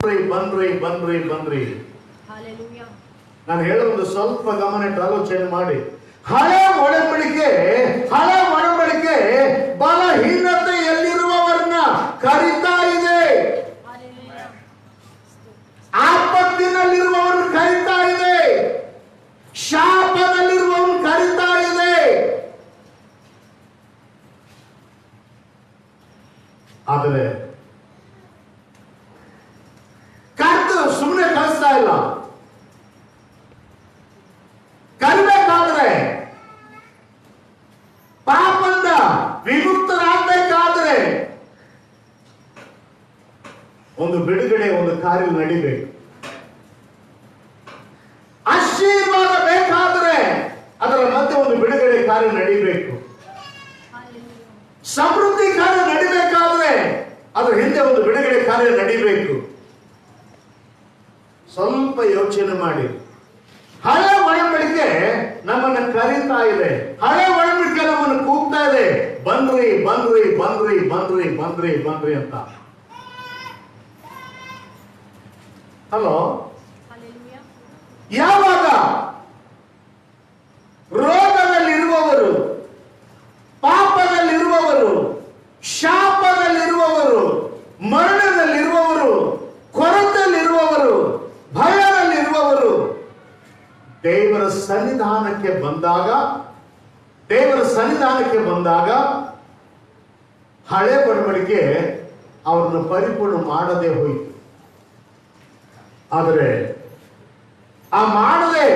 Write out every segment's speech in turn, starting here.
ಬನ್ರಿ ಬನ್ರಿ ಬನ್ರಿ ಬನ್ರಿ. ನಾನು ಹೇಳೋದು ಸ್ವಲ್ಪ ಗಮನ ಇಟ್ಟು ಆಲೋಚನೆ ಮಾಡಿ. ಹಳೆ ಒಡಂಬಡಿಕೆ ಬಲಹೀನತೆಯಲ್ಲಿರುವವರನ್ನ ಕರೀತಾ ಇದೆ. ಆಪತ್ತಿನಲ್ಲಿರುವವರನ್ನು ಕರೀತಾ ಇದೆ. ಶಾಪದಲ್ಲಿರುವವರನ್ನು ಕರೀತಾ ಇದೆ. ಆದರೆ ಕರ್ತನು ಸುಮ್ಮನೆ ಕಳಿಸ್ತಾ ಇಲ್ಲ. ಕರಿಬೇಕಾದ್ರೆ, ಪಾಪದಿಂದ ವಿಮುಕ್ತರಾಗಬೇಕಾದ್ರೆ ಒಂದು ಬಿಡುಗಡೆ, ಒಂದು ಕಾರ್ಯ ನಡಿಬೇಕು. ಆಶೀರ್ವಾದ ಬೇಕಾದ್ರೆ ಅದರ ಮಧ್ಯೆ ಒಂದು ಬಿಡುಗಡೆ ಕಾರ್ಯ ನಡಿಬೇಕು. ಸಮೃದ್ಧಿ ಕಾರ್ಯ ನಡಿಬೇಕಾದ್ರೆ ಅದರ ಹಿಂದೆ ಒಂದು ಬಿಡುಗಡೆ ಕಾರ್ಯ ನಡಿಬೇಕು. ಸ್ವಲ್ಪ ಯೋಚನೆ ಮಾಡಿ. ಹಳೆ ಒಡಂಬಡಿಕೆ ನಮ್ಮನ್ನು ಕರೀತಾ ಇದೆ. ಹಳೆ ಒಡಂಬಡಿಕೆ ನಮ್ಮನ್ನು ಕೂಗ್ತಾ ಇದೆ, ಬನ್ರಿ ಬನ್ರಿ ಬನ್ರಿ ಬನ್ರಿ ಬನ್ರಿ ಬನ್ರಿ ಅಂತ. ಹಲೋ, ಯಾವಾಗ ರೋಗದಲ್ಲಿರುವವರು, ಪಾಪದಲ್ಲಿರುವವರು, ಶಾಪದಲ್ಲಿರುವವರು, ಮರಣದಲ್ಲಿರುವವರು, ಕೊರತೆಯಲ್ಲಿರುವವರು, ಭಯದಲ್ಲಿರುವವರು ದೇವರ ಸನ್ನಿಧಾನಕ್ಕೆ ಬಂದಾಗ ಹಳೆ ಒಡಂಬಡಿಕೆ ಅವರನ್ನು ಪರಿಪೂರ್ಣ ಮಾಡದೆ ಹೋಯಿತು. ಆದರೆ ಆ ಮಾಡದೆ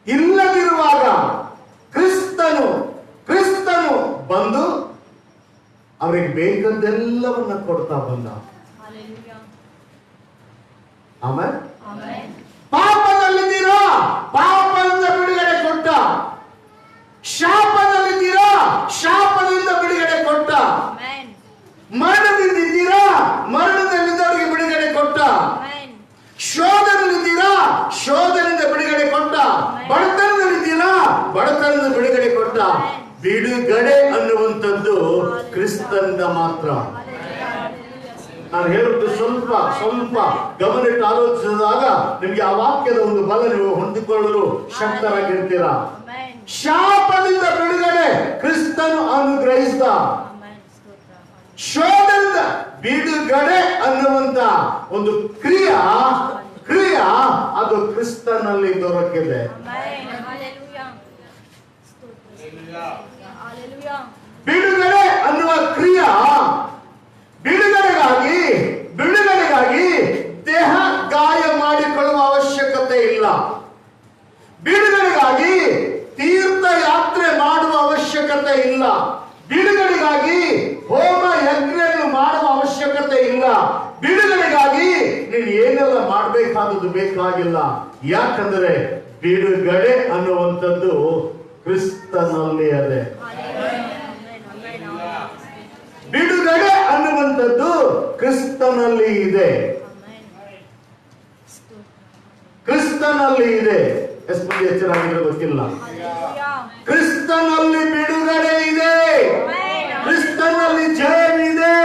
ಇಲ್ಲದಿರುವಾಗ ಕ್ರಿಸ್ತನು ಬಂದು ಅವರಿಗೆ ಬೇಕಾದ್ದೆಲ್ಲವನ್ನ ಕೊಡ್ತಾ ಬಂದ. ಆಮೇಲೆ ಪಾಪದಲ್ಲಿದ್ದೀರಾ, ಪಾಪದಿಂದ ಬಿಡುಗಡೆ ಕೊಟ್ಟ. ಶಾಪದಲ್ಲಿದ್ದೀರಾ, ಶಾಪದಿಂದ ಬಿಡುಗಡೆ ಕೊಟ್ಟ. ಮರಣದಿಂದಿದ್ದೀರಾ, ಮರಣದಲ್ಲಿದ್ದವರಿಗೆ ಬಿಡುಗಡೆ ಕೊಟ್ಟ. ಶೋಧನಲ್ಲಿದ್ದೀರಾ, ಶೋಧನೆಯಿಂದ ಬಿಡುಗಡೆ ಕೊಟ್ಟ. ಬಡತನದಲ್ಲಿದ್ದೀರಾ, ಬಡತನದಿಂದ ಬಿಡುಗಡೆ ಕೊಟ್ಟ. ಬಿಡುಗಡೆ ಅನ್ನುವಂಥದ್ದು ಕ್ರಿಸ್ತನಿಂದ ಮಾತ್ರ. ನಾನು ಹೇಳುವುದು ಸ್ವಲ್ಪ ಗಮನಿಟ್ಟು ಆಲೋಚಿಸಿದಾಗ ನಿಮಗೆ ಆ ವಾಕ್ಯದ ಒಂದು ಬಲ ನೀವು ಹೊಂದಿಕೊಳ್ಳಲು ಶಕ್ತರಾಗಿರ್ತೀರಾ. ಶಾಪದಿಂದ ಬಿಡುಗಡೆ ಕ್ರಿಸ್ತನು ಅನುಗ್ರಹಿಸಿದ. ಶೋಧನೆಯಿಂದ ಬಿಡುಗಡೆ ಅನ್ನುವಂತ ಒಂದು ಕ್ರಿಯಾ ಅದು ಕ್ರಿಸ್ತನಲ್ಲಿ ದೊರಕಿದೆ. ಬಿಡುಗಡೆ ಅನ್ನುವ ಕ್ರಿಯಾ ಬಿಡುಗಡೆಗಾಗಿ ದೇಹ ಗಾಯ ಮಾಡಿಕೊಳ್ಳುವ ಅವಶ್ಯಕತೆ ಇಲ್ಲ. ಬಿಡುಗಡೆಗಾಗಿ ತೀರ್ಥಯಾತ್ರೆ ಮಾಡುವ ಅವಶ್ಯಕತೆ ಇಲ್ಲ. ಬಿಡುಗಡೆಗಾಗಿ ಹೋಮ ಯಜ್ಞಗಳು ಮಾಡುವ ಅವಶ್ಯಕತೆ ಇಲ್ಲ. ಬಿಡುಗಡೆಗಾಗಿ ನೀನು ಏನೆಲ್ಲ ಮಾಡಬೇಕಾದದ್ದು ಬೇಕಾಗಿಲ್ಲ. ಯಾಕಂದ್ರೆ ಬಿಡುಗಡೆ ಅನ್ನುವಂಥದ್ದು ಕ್ರಿಸ್ತನಲ್ಲಿ ಇದೆ. ಬಿಡುಗಡೆ ಅನ್ನುವಂಥದ್ದು ಕ್ರಿಸ್ತನಲ್ಲಿ ಇದೆ. ಕ್ರಿಸ್ತನಲ್ಲಿ ಇದೆ. ಎಷ್ಟು ಮಂದಿ ಎಚ್ಚರಾಗಿದ್ರೆ ಗೊತ್ತಿಲ್ಲ. ಕ್ರಿಸ್ತನಲ್ಲಿ ಬಿಡುಗಡೆ ಇದೆ, ಕ್ರಿಸ್ತನಲ್ಲಿ ಜಯವಿದೆ.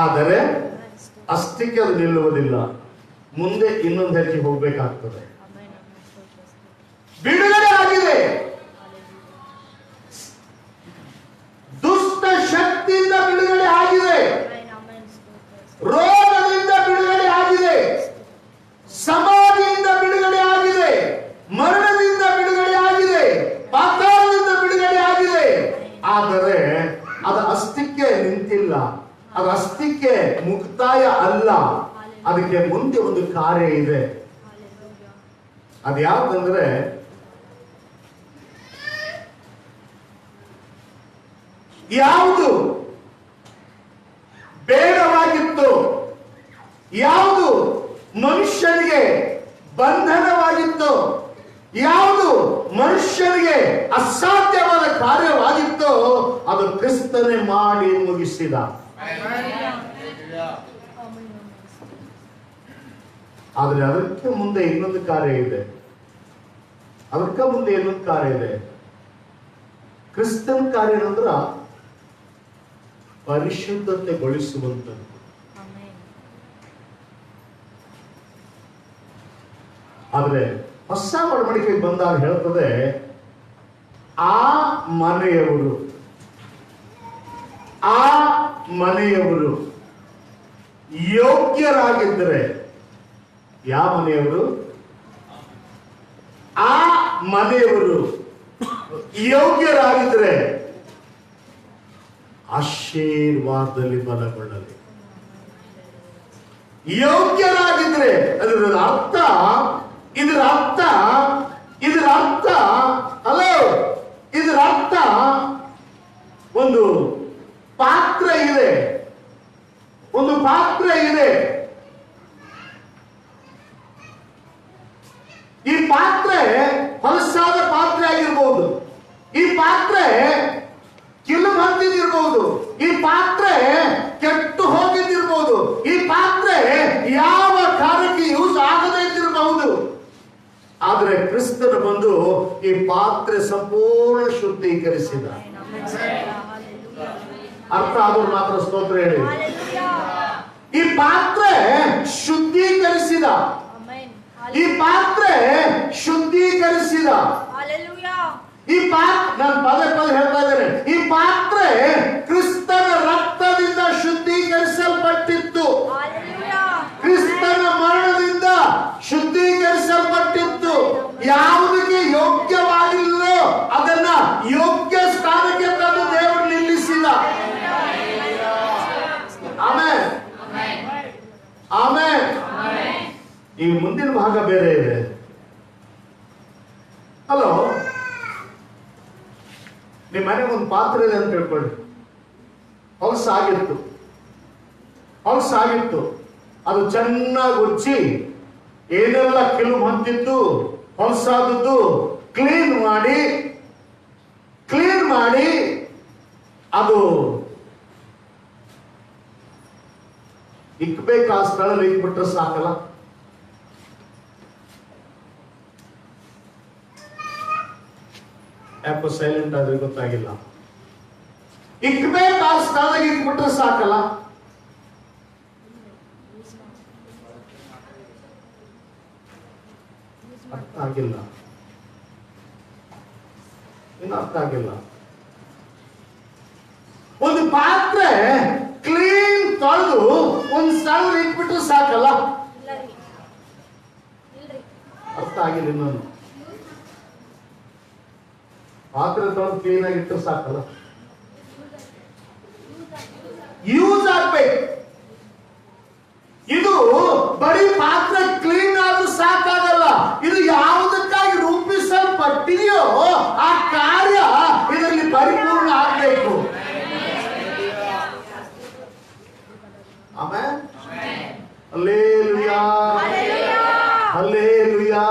ಆದರೆ ಅಷ್ಟಕ್ಕೆ ಅದು ನಿಲ್ಲುವುದಿಲ್ಲ. ಮುಂದೆ ಇನ್ನೊಂದು ಹೆಜ್ಜೆ ಹೋಗ್ಬೇಕಾಗ್ತದೆ. ಬಿಡುಗಡೆ ಆಗಿದೆ, ದುಷ್ಟ ಶಕ್ತಿಯಿಂದ ಬಿಡುಗಡೆ ಆಗಿದೆ, ರೋಗದಿಂದ ಬಿಡುಗಡೆ ಆಗಿದೆ, ಸಮಾಧಿಯಿಂದ ಬಿಡುಗಡೆ ಆಗಿದೆ, ಮರಣದಿಂದ ಬಿಡುಗಡೆ ಆಗಿದೆ, ಪಾತಾಳದಿಂದ ಬಿಡುಗಡೆ ಆಗಿದೆ. ಆದರೆ ಅದು ಅಷ್ಟಕ್ಕೆ ನಿಂತಿಲ್ಲ. ಅದು ಅಷ್ಟಕ್ಕೆ ಮುಕ್ತಾಯ ಅಲ್ಲ. ಅದಕ್ಕೆ ಮುಂದೆ ಒಂದು ಕಾರ್ಯ ಇದೆ. ಅದ್ಯಾವುದಂದ್ರೆ ಯಾವುದು ಬೇಡವಾಗಿತ್ತು, ಯಾವುದು ಮನುಷ್ಯನಿಗೆ ಬಂಧನವಾಗಿತ್ತು, ಯಾವುದು ಮನುಷ್ಯನಿಗೆ ಅಸಾಧ್ಯವಾದ ಕಾರ್ಯವಾಗಿತ್ತೋ ಅದು ಕ್ರಿಸ್ತನೇ ಮಾಡಿ ಮುಗಿಸಿದ. ಆದರೆ ಅದಕ್ಕೆ ಮುಂದೆ ಇನ್ನೊಂದು ಕಾರ್ಯ ಇದೆ. ಕ್ರಿಸ್ತನ ಕಾರ್ಯ ಏನಂದ್ರ ಪರಿಶುದ್ಧತೆಗೊಳಿಸುವಂಥದ್ದು. ಆದ್ರೆ ಹೊಸ ಒಡಂಬಡಿಕೆಗೆ ಬಂದಾಗ ಹೇಳ್ತದೆ, ಆ ಮನೆಯವರು ಯೋಗ್ಯರಾಗಿದ್ದರೆ, ಯಾವ ಮನೆಯವರು? ಆ ಮನೆಯವರು ಯೋಗ್ಯರಾಗಿದ್ದರೆ ಆಶೀರ್ವಾದದಲ್ಲಿ ಬಲಗೊಳ್ಳಲಿ. ಯೋಗ್ಯರಾಗಿದ್ರೆ ಇದರ ಅರ್ಥ ಹಲೋ, ಇದರ ಅರ್ಥ ಒಂದು ಪಾತ್ರೆ ಇದೆ. ಈ ಪಾತ್ರೆ ಹೊಲಸಾದ ಪಾತ್ರೆ ಆಗಿರ್ಬಹುದು, ಈ ಪಾತ್ರೆ ಕಿಲು ಬಂದಿದ್ದಿರ್ಬಹುದು, ಈ ಪಾತ್ರೆ ಕೆಟ್ಟು ಹೋಗಿದ್ದಿರ್ಬಹುದು, ಈ ಪಾತ್ರೆ ಯಾವ ಕಾರ್ಯಕ್ಕೆ ಯೂಸ್ ಆಗದೇ ಇದ್ದಿರಬಹುದು. ಆದ್ರೆ ಕ್ರಿಸ್ತನು ಬಂದು ಈ ಪಾತ್ರೆ ಸಂಪೂರ್ಣ ಶುದ್ಧೀಕರಿಸಿದ. ಅರ್ಥ ಆದವ್ರು ಮಾತ್ರ ಸ್ತೋತ್ರ ಹೇಳಿ. ಈ ಪಾತ್ರೆ ಶುದ್ಧೀಕರಿಸಿದ, ಈ ಪಾತ್ರೆ ಶುದ್ಧೀಕರಿಸಿದ. ಈ ಪಾತ್ರೆ, ನಾನು ಪದೇ ಹೇಳ್ತಾ ಇದ್ದೇನೆ, ಈ ಪಾತ್ರೆ ಕ್ರಿಸ್ತನ ರಕ್ತದಿಂದ ಶುದ್ಧೀಕರಿಸಲ್ಪಟ್ಟಿತ್ತು, ಕ್ರಿಸ್ತನ ಮರಣದಿಂದ ಶುದ್ಧೀಕರಿಸಲ್ಪಟ್ಟಿತ್ತು. ಯಾವುದಕ್ಕೆ ಯೋಗ್ಯವಾಗಿಲ್ಲೋ ಅದನ್ನ ಯೋಗ್ಯ ಸ್ಥಾನಕ್ಕೆ ತಂದು ದೇವರು ನಿಲ್ಲಿಸಿದ. Amen, amen. ಈ ಮುಂದಿನ ಭಾಗ ಬೇರೆ ಇದೆ. ಹಲೋ, ನಿಮ್ಮ ಮನೆಗೆ ಒಂದು ಪಾತ್ರೆ ಇದೆ ಅಂತ ಹೇಳ್ಕೊಳ್ಳಿ. ಹೊಲಸಾಗಿತ್ತು, ಅದು ಚೆನ್ನಾಗಿ ಉಜ್ಜಿ ಏನೆಲ್ಲ ಕಿಲುಬು ಹೊಂದಿದ್ದು ಹೊಲಸಾದದ್ದು ಕ್ಲೀನ್ ಮಾಡಿ ಅದು ಇಕ್ಬೇಕು. ಆ ಸ್ಥಳದಲ್ಲಿ ಇಕ್ಬಿಟ್ರೆ ಸಾಕಲ್ಲ. ಯಾಕೋ ಸೈಲೆಂಟ್ ಆದ್ರೆ ಗೊತ್ತಾಗಿಲ್ಲ. ಇಕ್ಬೇಕು, ಆ ಸ್ಥಳದಾಗ ಇಕ್ಬಿಟ್ರೆ ಸಾಕಲ್ಲ. ಅರ್ಥ ಆಗಿಲ್ಲ, ಇನ್ನು ಅರ್ಥ ಆಗಿಲ್ಲ. ಒಂದು ಪಾತ್ರೆ ಕ್ಲೀನ್ ತೊಳೆದು ಒಂದು ಸ್ಥಳ ಇಟ್ಬಿಟ್ರೆ ಸಾಕಲ್ಲ. ಅರ್ಥ ಆಗಿಲ್ಲ ಇನ್ನೊಂದು. ಪಾತ್ರೆ ತೊಳೆದು ಕ್ಲೀನ್ ಆಗಿ ಇಟ್ಟರೆ ಸಾಕಲ್ಲ, ಯೂಸ್ ಆಗ್ಬೇಕು. ಇದು ಬರೀ ಪಾತ್ರೆ ಕ್ಲೀನ್ ಆದ್ರೂ ಸಾಕಾಗಲ್ಲ. ಇದು ಯಾವುದಕ್ಕಾಗಿ ರೂಪಿಸಲ್ಪಟ್ಟಿದೆಯೋ ಆ ಕಾರ್ಯ ಇದರಲ್ಲಿ ಪರಿಪೂರ್ಣ ಆಗ್ಬೇಕು. Amen, hallelujah, hallelujah.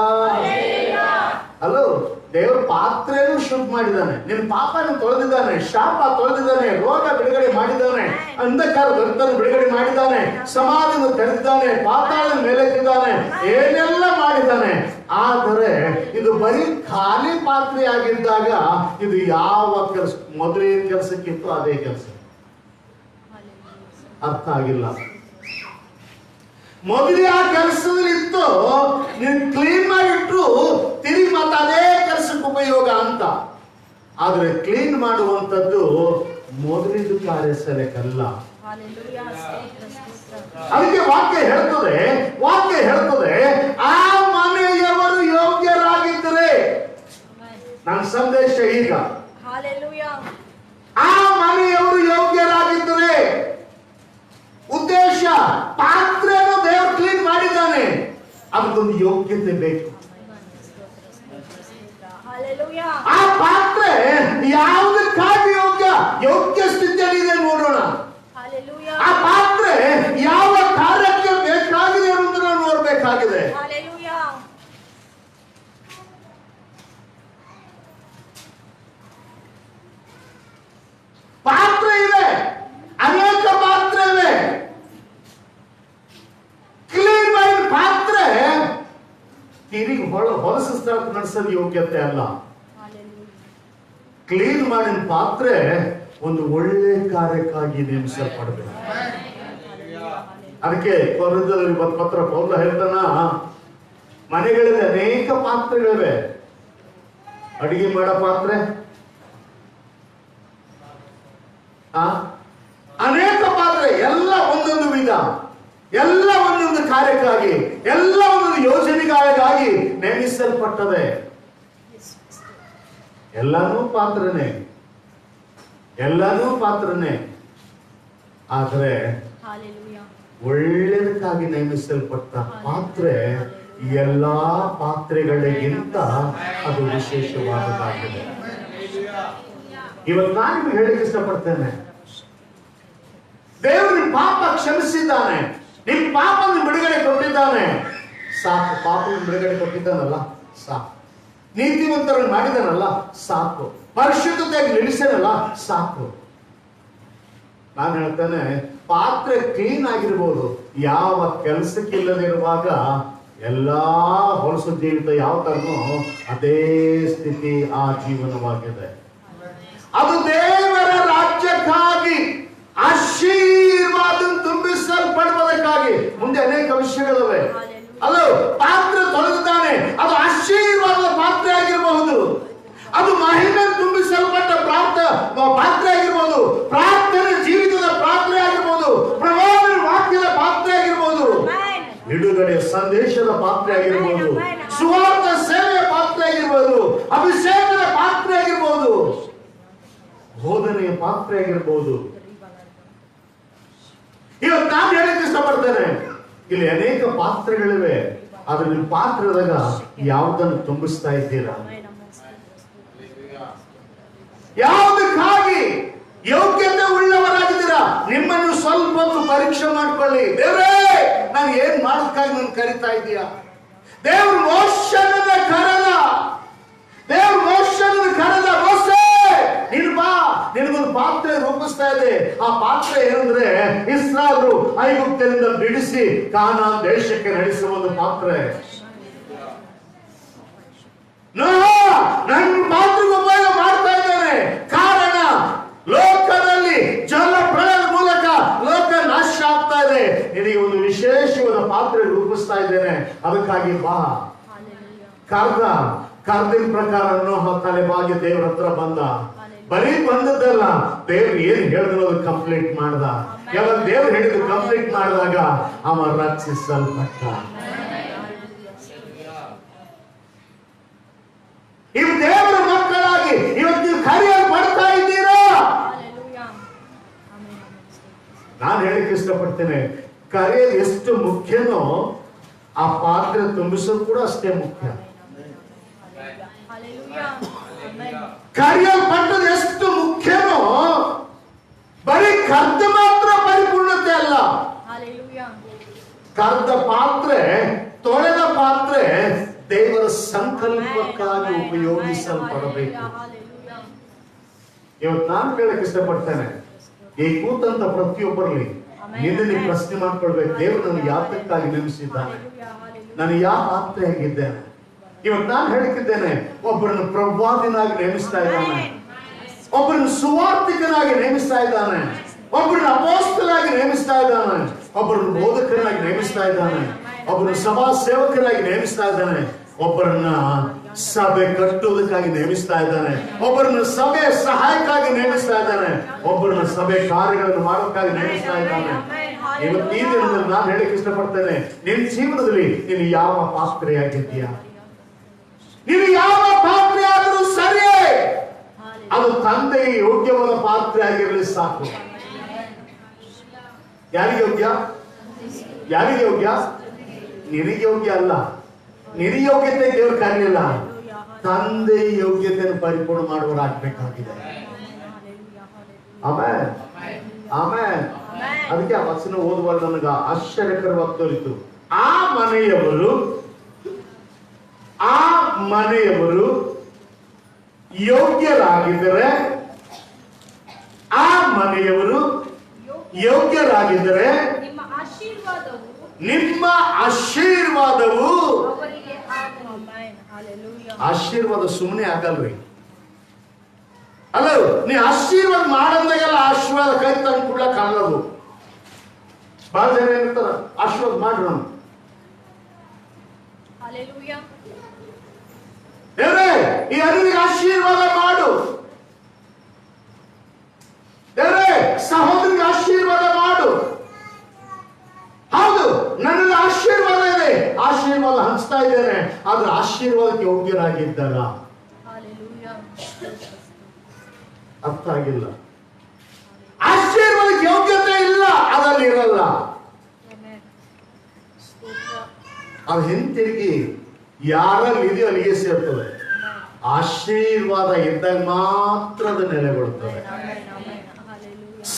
ಹಲೋ, ದೇವರು ಪಾತ್ರೆನೂ ಶುದ್ಧ ಮಾಡಿದ್ದಾನೆ, ನಿನ್ನ ಪಾಪನ ತೊಳೆದಿದ್ದಾನೆ, ಶಾಪ ತೊಳೆದಿದ್ದಾನೆ, ರೋಗ ಬಿಡುಗಡೆ ಮಾಡಿದ್ದಾನೆ, ಅಂಧಕಾರ ಗರ್ತನ ಬಿಡುಗಡೆ ಮಾಡಿದ್ದಾನೆ, ಸಮಾಧಿಯನ್ನು ತೆರೆದಿದ್ದಾನೆ, ಪಾತಾಳ ಮೇಲೆತ್ತಿದ್ದಾನೆ, ಏನೆಲ್ಲ ಮಾಡಿದ್ದಾನೆ. ಆದರೆ ಇದು ಬರೀ ಖಾಲಿ ಪಾತ್ರೆ ಆಗಿದ್ದಾಗ ಇದು ಯಾವ ಕೆಲಸ, ಮೊದಲೇನು ಕೆಲಸಕ್ಕಿತ್ತು ಅದೇ ಕೆಲಸ. ಅರ್ಥ ಆಗಿಲ್ಲ. ಮೊದಲೇ ಆ ಕೆಲಸದಲ್ಲಿ ಇತ್ತು, ನೀನು ಕ್ಲೀನ್ ಮಾಡಿಟ್ರು ತಿರುಗಿ ಮತ್ತೆ ಅದೇ ಕೆಲಸಕ್ಕೆ ಉಪಯೋಗ ಅಂತ. ಆದ್ರೆ ಕ್ಲೀನ್ ಮಾಡುವಂತದ್ದು ಮೊದಲಿದ್ದು ಕಾರ್ಯ ಸರಿಯಲ್ಲ. ಅದಕ್ಕೆ ವಾಕ್ಯ ಹೇಳ್ತದೆ ಆ ಮನೆಯವರು ಯೋಗ್ಯರಾಗಿದ್ದರೆ. ನನ್ನ ಸಂದೇಶ ಈಗ, ಆ ಮನೆಯವರು ಯೋಗ್ಯರಾಗಿದ್ದರೆ. ಉದ್ದೇಶ, ಪಾತ್ರೆಯನ್ನು ದೇವರು ಕ್ಲೀನ್ ಮಾಡಿದ್ದಾನೆ, ಅದಕ್ಕೊಂದು ಯೋಗ್ಯತೆ ಬೇಕು. ಆ ಪಾತ್ರೆ ಯಾವುದಕ್ಕಾಗಿ ಯೋಗ್ಯ ಸ್ಥಿತಿಯಲ್ಲಿದೆ ನೋಡೋಣ. ಆ ಪಾತ್ರೆ ಯಾವ ಕಾರ್ಯಕ್ಕೆ ಬೇಕಾಗಿದೆ ಅನ್ನೋದನ್ನ ನಾವು ನೋಡ್ಬೇಕಾಗಿದೆ. ಪಾತ್ರೆ ಇವೆ, ಅನೇಕ ಪಾತ್ರೆ ಇವೆ. ಕ್ಲೀನ್ ಮಾಡಿದ ಪಾತ್ರೆ ತಿರುಗಿ ಹೊಲಸ ಸ್ಥಳಕ್ಕೆ ನಡೆಸಲು ಯೋಗ್ಯತೆ ಅಲ್ಲ. ಕ್ಲೀನ್ ಮಾಡಿದ ಪಾತ್ರೆ ಒಂದು ಒಳ್ಳೆ ಕಾರ್ಯಕ್ಕಾಗಿ ನೇಮಿಸಲ್ಪಡಬೇಕು. ಅದಕ್ಕೆ ಕೊರಿಂಥದವರಿಗೆ ಪತ್ರ ಪೌಲ ಹೇಳ್ತಾನ, ಮನೆಗಳಲ್ಲಿ ಅನೇಕ ಪಾತ್ರೆಗಳಿವೆ. ಅಡಿಗೆ ಮಾಡೋ ಪಾತ್ರೆ, ಅನೇಕ ಪಾತ್ರೆ, ಎಲ್ಲ ಒಂದೊಂದು ವಿಧ, ಎಲ್ಲ ಒಂದೊಂದು ಕಾರ್ಯಕ್ಕಾಗಿ, ಎಲ್ಲ ಒಂದೊಂದು ಯೋಜನೆಗಳಿಗಾಗಿ ನೇಮಿಸಲ್ಪಟ್ಟದೆ. ಎಲ್ಲಾನು ಪಾತ್ರನೇ, ಎಲ್ಲಾನು ಪಾತ್ರನೇ. ಆದರೆ ಒಳ್ಳೆದಕ್ಕಾಗಿ ನೇಮಿಸಲ್ಪಟ್ಟ ಪಾತ್ರೆ ಎಲ್ಲಾ ಪಾತ್ರೆಗಳಿಗಿಂತ ಅದು ವಿಶೇಷವಾದದ್ದಾಗಿದೆ. ಇವತ್ತು ನಾನು ನಿಮಗೆ ಹೇಳಕ್ಕೆ ಇಷ್ಟಪಡ್ತೇನೆ, ದೇವರು ನಿಮ್ಮ ಪಾಪ ಕ್ಷಮಿಸಿದ್ದಾನೆ, ನಿಮ್ಮ ಪಾಪವನ್ನು ಬಿಡುಗಡೆ ಕೊಟ್ಟಿದ್ದಾನೆ. ಸಾಕು. ಪಾಪವನ್ನು ಬಿಡುಗಡೆ ಕೊಟ್ಟಿದ್ದಾನಲ್ಲ ಸಾಕು. ನೀತಿವಂತರನ್ನು ಮಾಡಿದಾನಲ್ಲ ಸಾಕು. ಪರಿಶುದ್ಧತೆಯಾಗಿ ನಿಲ್ಲಿಸೇನಲ್ಲ ಸಾಕು. ನಾನು ಹೇಳ್ತೇನೆ, ಪಾತ್ರೆ ಕ್ಲೀನ್ ಆಗಿರ್ಬೋದು, ಯಾವ ಕೆಲಸಕ್ಕಿಲ್ಲದಿರುವಾಗ ಎಲ್ಲಾ ಹೊಲಸು ಜೀವಿತ ಯಾವ ತರನೋ ಅದೇ ಸ್ಥಿತಿ ಆ ಜೀವನವಾಗಿದೆ. ಅದು ದೇವರ ರಾಜ್ಯಕ್ಕಾಗಿ, ಆಶೀರ್ವಾದ ತುಂಬಿಸಲ್ಪಡುವುದಕ್ಕಾಗಿ. ಮುಂದೆ ಅನೇಕ ವಿಷಯಗಳಿವೆ. ಅದು ಪಾತ್ರೆ ತೊಳೆದಿದ್ದಾನೆ, ಅದು ಆಶೀರ್ವಾದದ ಪಾತ್ರೆ ಆಗಿರಬಹುದು, ಅದು ಮಹಿಮೆ ತುಂಬಿಸಲ್ಪಟ್ಟ ಪಾತ್ರೆ ಆಗಿರ್ಬೋದು, ಪ್ರಾರ್ಥನೆ ಜೀವಿತದ ಪಾತ್ರೆ ಆಗಿರ್ಬೋದು, ಪ್ರವಾದನ ವಾಕ್ಯದ ಪಾತ್ರೆ ಆಗಿರ್ಬೋದು, ಬಿಡುಗಡೆಯ ಸಂದೇಶದ ಪಾತ್ರೆ ಆಗಿರ್ಬೋದು, ಸುವಾರ್ಥ ಸೇವೆಯ ಪಾತ್ರೆ ಆಗಿರ್ಬೋದು, ಅಭಿಷೇಕದ ಪಾತ್ರೆ ಆಗಿರ್ಬೋದು, ಬೋಧನೆಯ ಪಾತ್ರೆ ಆಗಿರ್ಬೋದು. ಇವತ್ತು ನಾನು ಹೇಳಕ್ಕೆ ಇಷ್ಟಪಡ್ತೇನೆ, ಇಲ್ಲಿ ಅನೇಕ ಪಾತ್ರೆಗಳಿವೆ. ಆದ್ರೆ ನಿಮ್ಮ ಪಾತ್ರದಾಗ ಯಾವುದನ್ನು ತುಂಬಿಸ್ತಾ ಇದ್ದೀರಾ? ಯಾವುದಕ್ಕಾಗಿ ಯೋಗ್ಯತೆ ಉಳ್ಳವರಾಗಿದ್ದೀರಾ? ನಿಮ್ಮನ್ನು ಸ್ವಲ್ಪ ಹೊತ್ತು ಪರೀಕ್ಷೆ ಮಾಡ್ಕೊಳ್ಳಿ. ದೇವರೇ, ನಾನು ಏನ್ ಮಾಡೋದಕ್ಕಾಗಿ ನಾನು ಕರಿತಾ ಇದೀಯಾ? ದೇವ್ರು ಮೋಶನನ್ನ ಕರೆದ, ದೇವ್ರು ಮೋಶನನ್ನ ಕರೆದ, ಮೋಸೆ ನೀನು ಬಾ, ನಿನಗೊಂದು ಪಾತ್ರೆ ರೂಪಿಸ್ತಾ ಇದೆ. ಆ ಪಾತ್ರೆ ಏನಂದ್ರೆ ಇಸ್ರಾಯೇಲರು ಐಗುಪ್ತದಿಂದ ಬಿಡಿಸಿ ಕಾನಾನ್ ದೇಶಕ್ಕೆ ನಡೆಸುವ ಒಂದು ಪಾತ್ರೆ. ನನ್ನ ಪಾತ್ರೆಗೆ ಉಪಯೋಗ ಮಾಡ್ತಾ ಇದ್ದೇನೆ. ಕಾರಣ, ಲೋಕದಲ್ಲಿ ಜಲ ಪ್ರಳಯದ ಮೂಲಕ ಲೋಕ ನಾಶ ಆಗ್ತಾ ಇದೆ. ನಿನಗೆ ಒಂದು ವಿಶೇಷವಾದ ಪಾತ್ರೆ ರೂಪಿಸ್ತಾ ಇದ್ದೇನೆ, ಅದಕ್ಕಾಗಿ ಬಾ. ಕರ್ದಿನ ಪ್ರಕಾರ ತಲೆಬಾಗಿ ದೇವ್ರ ಹತ್ರ ಬಂದ. ಬರೀ ಬಂದದ್ದಲ್ಲ, ದೇವ್ರು ಏನ್ ಹೇಳಿದ್ರು ಅದು ಕಂಪ್ಲೀಟ್ ಮಾಡ್ದ. ಯಾವಾಗ ದೇವ್ರು ಹೇಳಿದ್ರು ಕಂಪ್ಲೀಟ್ ಮಾಡಿದಾಗ ಅವ ರಕ್ಷಿಸಲ್ಪಟ್ಟ. ಇವ್ ದೇವರ ಮಕ್ಕಳಾಗಿ ಇವತ್ತು ಕರೆಯಲ್ಪಡ್ತಾ ಇದ್ದೀರಾ? ನಾನು ಹೇಳಿಕ್ಕೆ ಇಷ್ಟಪಡ್ತೇನೆ, ಕರೆಯೋದು ಎಷ್ಟು ಮುಖ್ಯನೋ ಆ ಪಾತ್ರೆ ತುಂಬಿಸೋದು ಕೂಡ ಅಷ್ಟೇ ಮುಖ್ಯ. ಕರೆಯಲ್ಪಟ್ಟದ್ದು ಎಷ್ಟು ಮುಖ್ಯನೋ, ಬರೀ ಕರ್ದ ಮಾತ್ರ ಪರಿಪೂರ್ಣತೆ ಅಲ್ಲ. ಕರ್ದ ಪಾತ್ರೆ, ತೊಳೆದ ಪಾತ್ರೆ ದೇವರ ಸಂಕಲ್ಪಕ್ಕಾಗಿ ಉಪಯೋಗಿಸಲ್ಪಡಬೇಕು. ಇವತ್ತು ನಾನು ಹೇಳಕ್ ಇಷ್ಟಪಡ್ತೇನೆ, ಈ ಕೂತಂತ ಪ್ರತಿಯೊಬ್ಬರಲ್ಲಿ ನಿನ್ನೆ ಪ್ರಶ್ನೆ ಮಾಡ್ಕೊಳ್ಬೇಕು, ದೇವರು ನನಗೆ ಯಾತಕ್ಕಾಗಿ ನೇಮಿಸಿದ್ದಾನೆ, ನಾನು ಯಾವ ಪಾತ್ರೆ ಹೇಗಿದ್ದೇನೆ? ಇವತ್ತು ನಾನು ಹೇಳಿದ್ದೇನೆ, ಒಬ್ಬರನ್ನು ಪ್ರವಾದಿನಾಗಿ ನೇಮಿಸ್ತಾ ಇದ್ದಾನೆ, ಒಬ್ಬರನ್ನು ಸುವಾರ್ತಿಕನಾಗಿ ನೇಮಿಸ್ತಾ ಇದ್ದಾನೆ, ಒಬ್ಬರನ್ನು ಅಪೋಸ್ತಲನಾಗಿ ನೇಮಿಸ್ತಾ ಇದ್ದಾನೆ, ಒಬ್ಬರನ್ನು ಬೋಧಕನಾಗಿ ನೇಮಿಸ್ತಾ ಇದ್ದಾನೆ, ಒಬ್ಬರನ್ನು ಸಭಾ ಸೇವಕರಾಗಿ ನೇಮಿಸ್ತಾ ಇದ್ದಾನೆ, ಒಬ್ಬರನ್ನ ಸಭೆ ಕಟ್ಟುವುದಕ್ಕಾಗಿ ನೇಮಿಸ್ತಾ ಇದ್ದಾನೆ, ಒಬ್ಬರನ್ನು ಸಭೆ ಸಹಾಯಕ್ಕಾಗಿ ನೇಮಿಸ್ತಾ ಇದ್ದಾನೆ, ಒಬ್ಬರನ್ನ ಸಭೆ ಕಾರ್ಯಗಳನ್ನು ಮಾಡೋಕ್ಕಾಗಿ ನೇಮಿಸ್ತಾ ಇದ್ದಾನೆ. ಇವತ್ತು ಈ ದಿನದಲ್ಲಿ ನಾನು ಹೇಳಕ್ಕೆ ಇಷ್ಟಪಡ್ತೇನೆ, ನಿನ್ನ ಜೀವನದಲ್ಲಿ ನೀನು ಯಾವ ಪಾತ್ರೆಯಾಗಿದ್ದೀಯಾ? ನೀನು ಯಾವ ಪಾತ್ರೆ ಆದರೂ ಸರಿಯೇ, ಅದು ತಂದೆಗೆ ಯೋಗ್ಯವಾದ ಪಾತ್ರೆ ಆಗಿರಲಿ ಸಾಕು. ಯಾರಿಗೆ ಯೋಗ್ಯ? ಯಾರಿಗೆ ಯೋಗ್ಯ? ನಿನಗೆ ಯೋಗ್ಯ ಅಲ್ಲ. ನಿನಗೆ ಯೋಗ್ಯತೆ ದೇವರು ಕರೆಯಲ್ಲ, ತಂದೆ ಯೋಗ್ಯತೆಯನ್ನು ಪರಿಪೂರ್ಣ ಮಾಡುವರಾಗಬೇಕಾಗಿದೆ. ಆಮೇಲೆ ಆಮೇಲೆ ಅದಕ್ಕೆ ಆ ವಚನ ಓದುವಾಗ ನನಗೆ ಆಶ್ಚರ್ಯಕರವಾಗಿ ತೋರಿತು. ಆ ಮನೆಯವರು ಯೋಗ್ಯರಾಗಿದ್ದರೆ, ಆ ಮನೆಯವರು ಯೋಗ್ಯರಾಗಿದ್ದರೆ ನಿಮ್ಮ ಆಶೀರ್ವಾದವು, ಆಶೀರ್ವಾದ ಸುಮ್ಮನೆ ಆಗಲ್ರಿ. ಅಲ್ಲ, ನೀ ಆಶೀರ್ವಾದ ಮಾಡಂದಾಗೆಲ್ಲ ಆಶೀರ್ವಾದ ಕೈ ತಂದು ಕೊಡ್ಲಕ್ ಆಗಲ್ಲದು. ಬಹಳ ಜನ ಏನಿರ್ತಾರ, ಆಶೀರ್ವಾದ ಮಾಡ್ರಿ, ದೇವರೇ ಈ ಅರಿವಿಗೆ ಆಶೀರ್ವಾದ ಮಾಡು. ದೇವರೇ ಸಹೋದರಿಗೆ ಆಶೀರ್ವಾದ ಮಾಡು. ಹೌದು, ನನ್ನಲ್ಲಿ ಆಶೀರ್ವಾದ ಇದೆ, ಆಶೀರ್ವಾದ ಹಂಚ್ತಾ ಇದ್ದೇನೆ, ಆದ್ರೆ ಆಶೀರ್ವಾದಕ್ಕೆ ಯೋಗ್ಯರಾಗಿದ್ದಾರ? ಅರ್ಥ ಆಗಿಲ್ಲ. ಆಶೀರ್ವಾದಕ್ಕೆ ಯೋಗ್ಯತೆ ಇಲ್ಲ, ಅದರಲ್ಲಿ ಇರಲ್ಲ. ಅದು ಹಿಂತಿರುಗಿ ಯಾರಲ್ಲಿ ಇದೆಯೋ ಅಲ್ಲಿಗೆ ಸೇರ್ತದೆ. ಆಶೀರ್ವಾದ ಇದ್ದಾಗ ಮಾತ್ರ ಅದು ನೆಲೆಗೊಳ್ಳುತ್ತದೆ.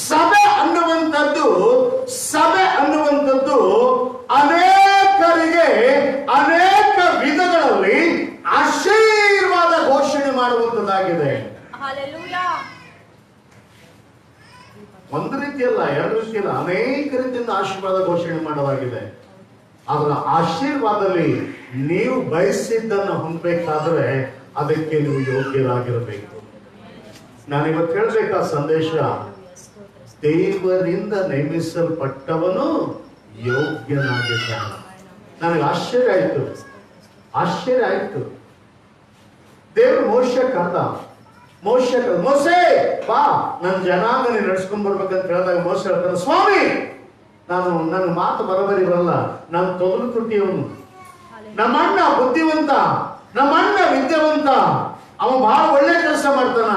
ಸಭೆ ಅನ್ನುವಂಥದ್ದು ಅನೇಕರಿಗೆ ಅನೇಕ ವಿಧಗಳಲ್ಲಿ ಆಶೀರ್ವಾದ ಘೋಷಣೆ ಮಾಡುವಂಥದ್ದಾಗಿದೆ. ಒಂದು ರೀತಿಯಲ್ಲ, ಎರಡು ರೀತಿಯಲ್ಲ, ಅನೇಕ ರೀತಿಯಿಂದ ಆಶೀರ್ವಾದ ಘೋಷಣೆ ಮಾಡೋದಾಗಿದೆ. ಅದರ ಆಶೀರ್ವಾದದಲ್ಲಿ ನೀವು ಬಯಸಿದ್ದನ್ನು ಹೊಂದಬೇಕಾದ್ರೆ ಅದಕ್ಕೆ ನೀವು ಯೋಗ್ಯರಾಗಿರಬೇಕು. ನಾನಿವತ್ತು ಹೇಳ್ಬೇಕಾದ ಸಂದೇಶ, ದೇವರಿಂದ ನೇಮಿಸಲ್ಪಟ್ಟವನು ಯೋಗ್ಯನಾಗಿದ್ದಾನೆ. ನನಗೆ ಆಶ್ಚರ್ಯ ಆಯ್ತು. ದೇವರು ಮೋಶೆ ಕರೆದ, ಮೋಸೆ ಬಾ ನನ್ನ ಜನಾಂಗ ನೀನು ನಡ್ಸ್ಕೊಂಡ್ ಬರ್ಬೇಕಂತ ಹೇಳಿದಾಗ ಮೋಸೆ ಹೇಳ್ತಾನೆ, ಸ್ವಾಮಿ ನನ್ನ ಮಾತು ಬರೋಬರಿ ಬರಲ್ಲ, ನಾನು ತೊದಲು ತುಟ್ಟಿಯವನು, ನಮ್ಮ ಅಣ್ಣ ಬುದ್ಧಿವಂತ, ನಮ್ಮ ಅಣ್ಣ ವಿದ್ಯಾವಂತ, ಅವ ಬಹಳ ಒಳ್ಳೆ ಕೆಲಸ ಮಾಡ್ತಾನ,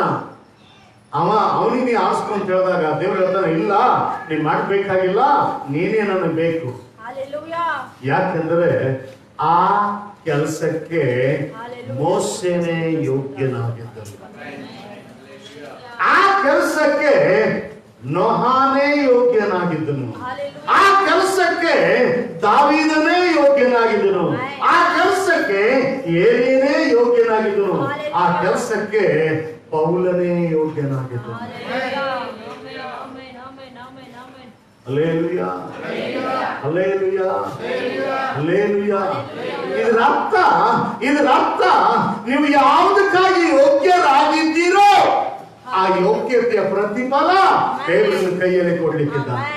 ಅವನಿಗೆ ನೀ ಆರಿಸ್ಕೊಂತ ಹೇಳಿದಾಗ ದೇವ್ರು ಹೇಳ್ತಾನೆ, ಇಲ್ಲ ನೀನ್ ಮಾಡ್ಬೇಕಾಗಿಲ್ಲ, ನೀನೇ ನನಗೆ ಬೇಕು. ಯಾಕೆಂದ್ರೆ ಆ ಕೆಲಸಕ್ಕೆ ಮೋಸೆನೇ ಯೋಗ್ಯನಾಗಿದ್ದನು. ಆ ಕೆಲಸಕ್ಕೆ ನೋಹಾನೇ ಯೋಗ್ಯನಾಗಿದ್ದನು. ಆ ಕೆಲಸಕ್ಕೆ ದಾವೀದನೇ ಯೋಗ್ಯನಾಗಿದ್ದನು. ಆ ಕೆಲಸಕ್ಕೆ ಏಲಿಯನೇ ಯೋಗ್ಯನಾಗಿದ್ದನು. ಆ ಕೆಲಸಕ್ಕೆ ಪೌಲನೇ ಯೋಗ್ಯನಾಗಿದ್ದನು. Hallelujah, hallelujah, hallelujah. ಇದರ ಅರ್ಥ ನೀವು ಯಾವುದಕ್ಕಾಗಿ ಯೋಗ್ಯರಾಗಿದ್ದೀರೋ ಆ ಯೋಗ್ಯತೆಯ ಪ್ರತಿಫಲ ದೇವರ ಕೈಯಲ್ಲಿ ಕೊಡ್ಲಿಕ್ಕಿದ್ದಾನೆ.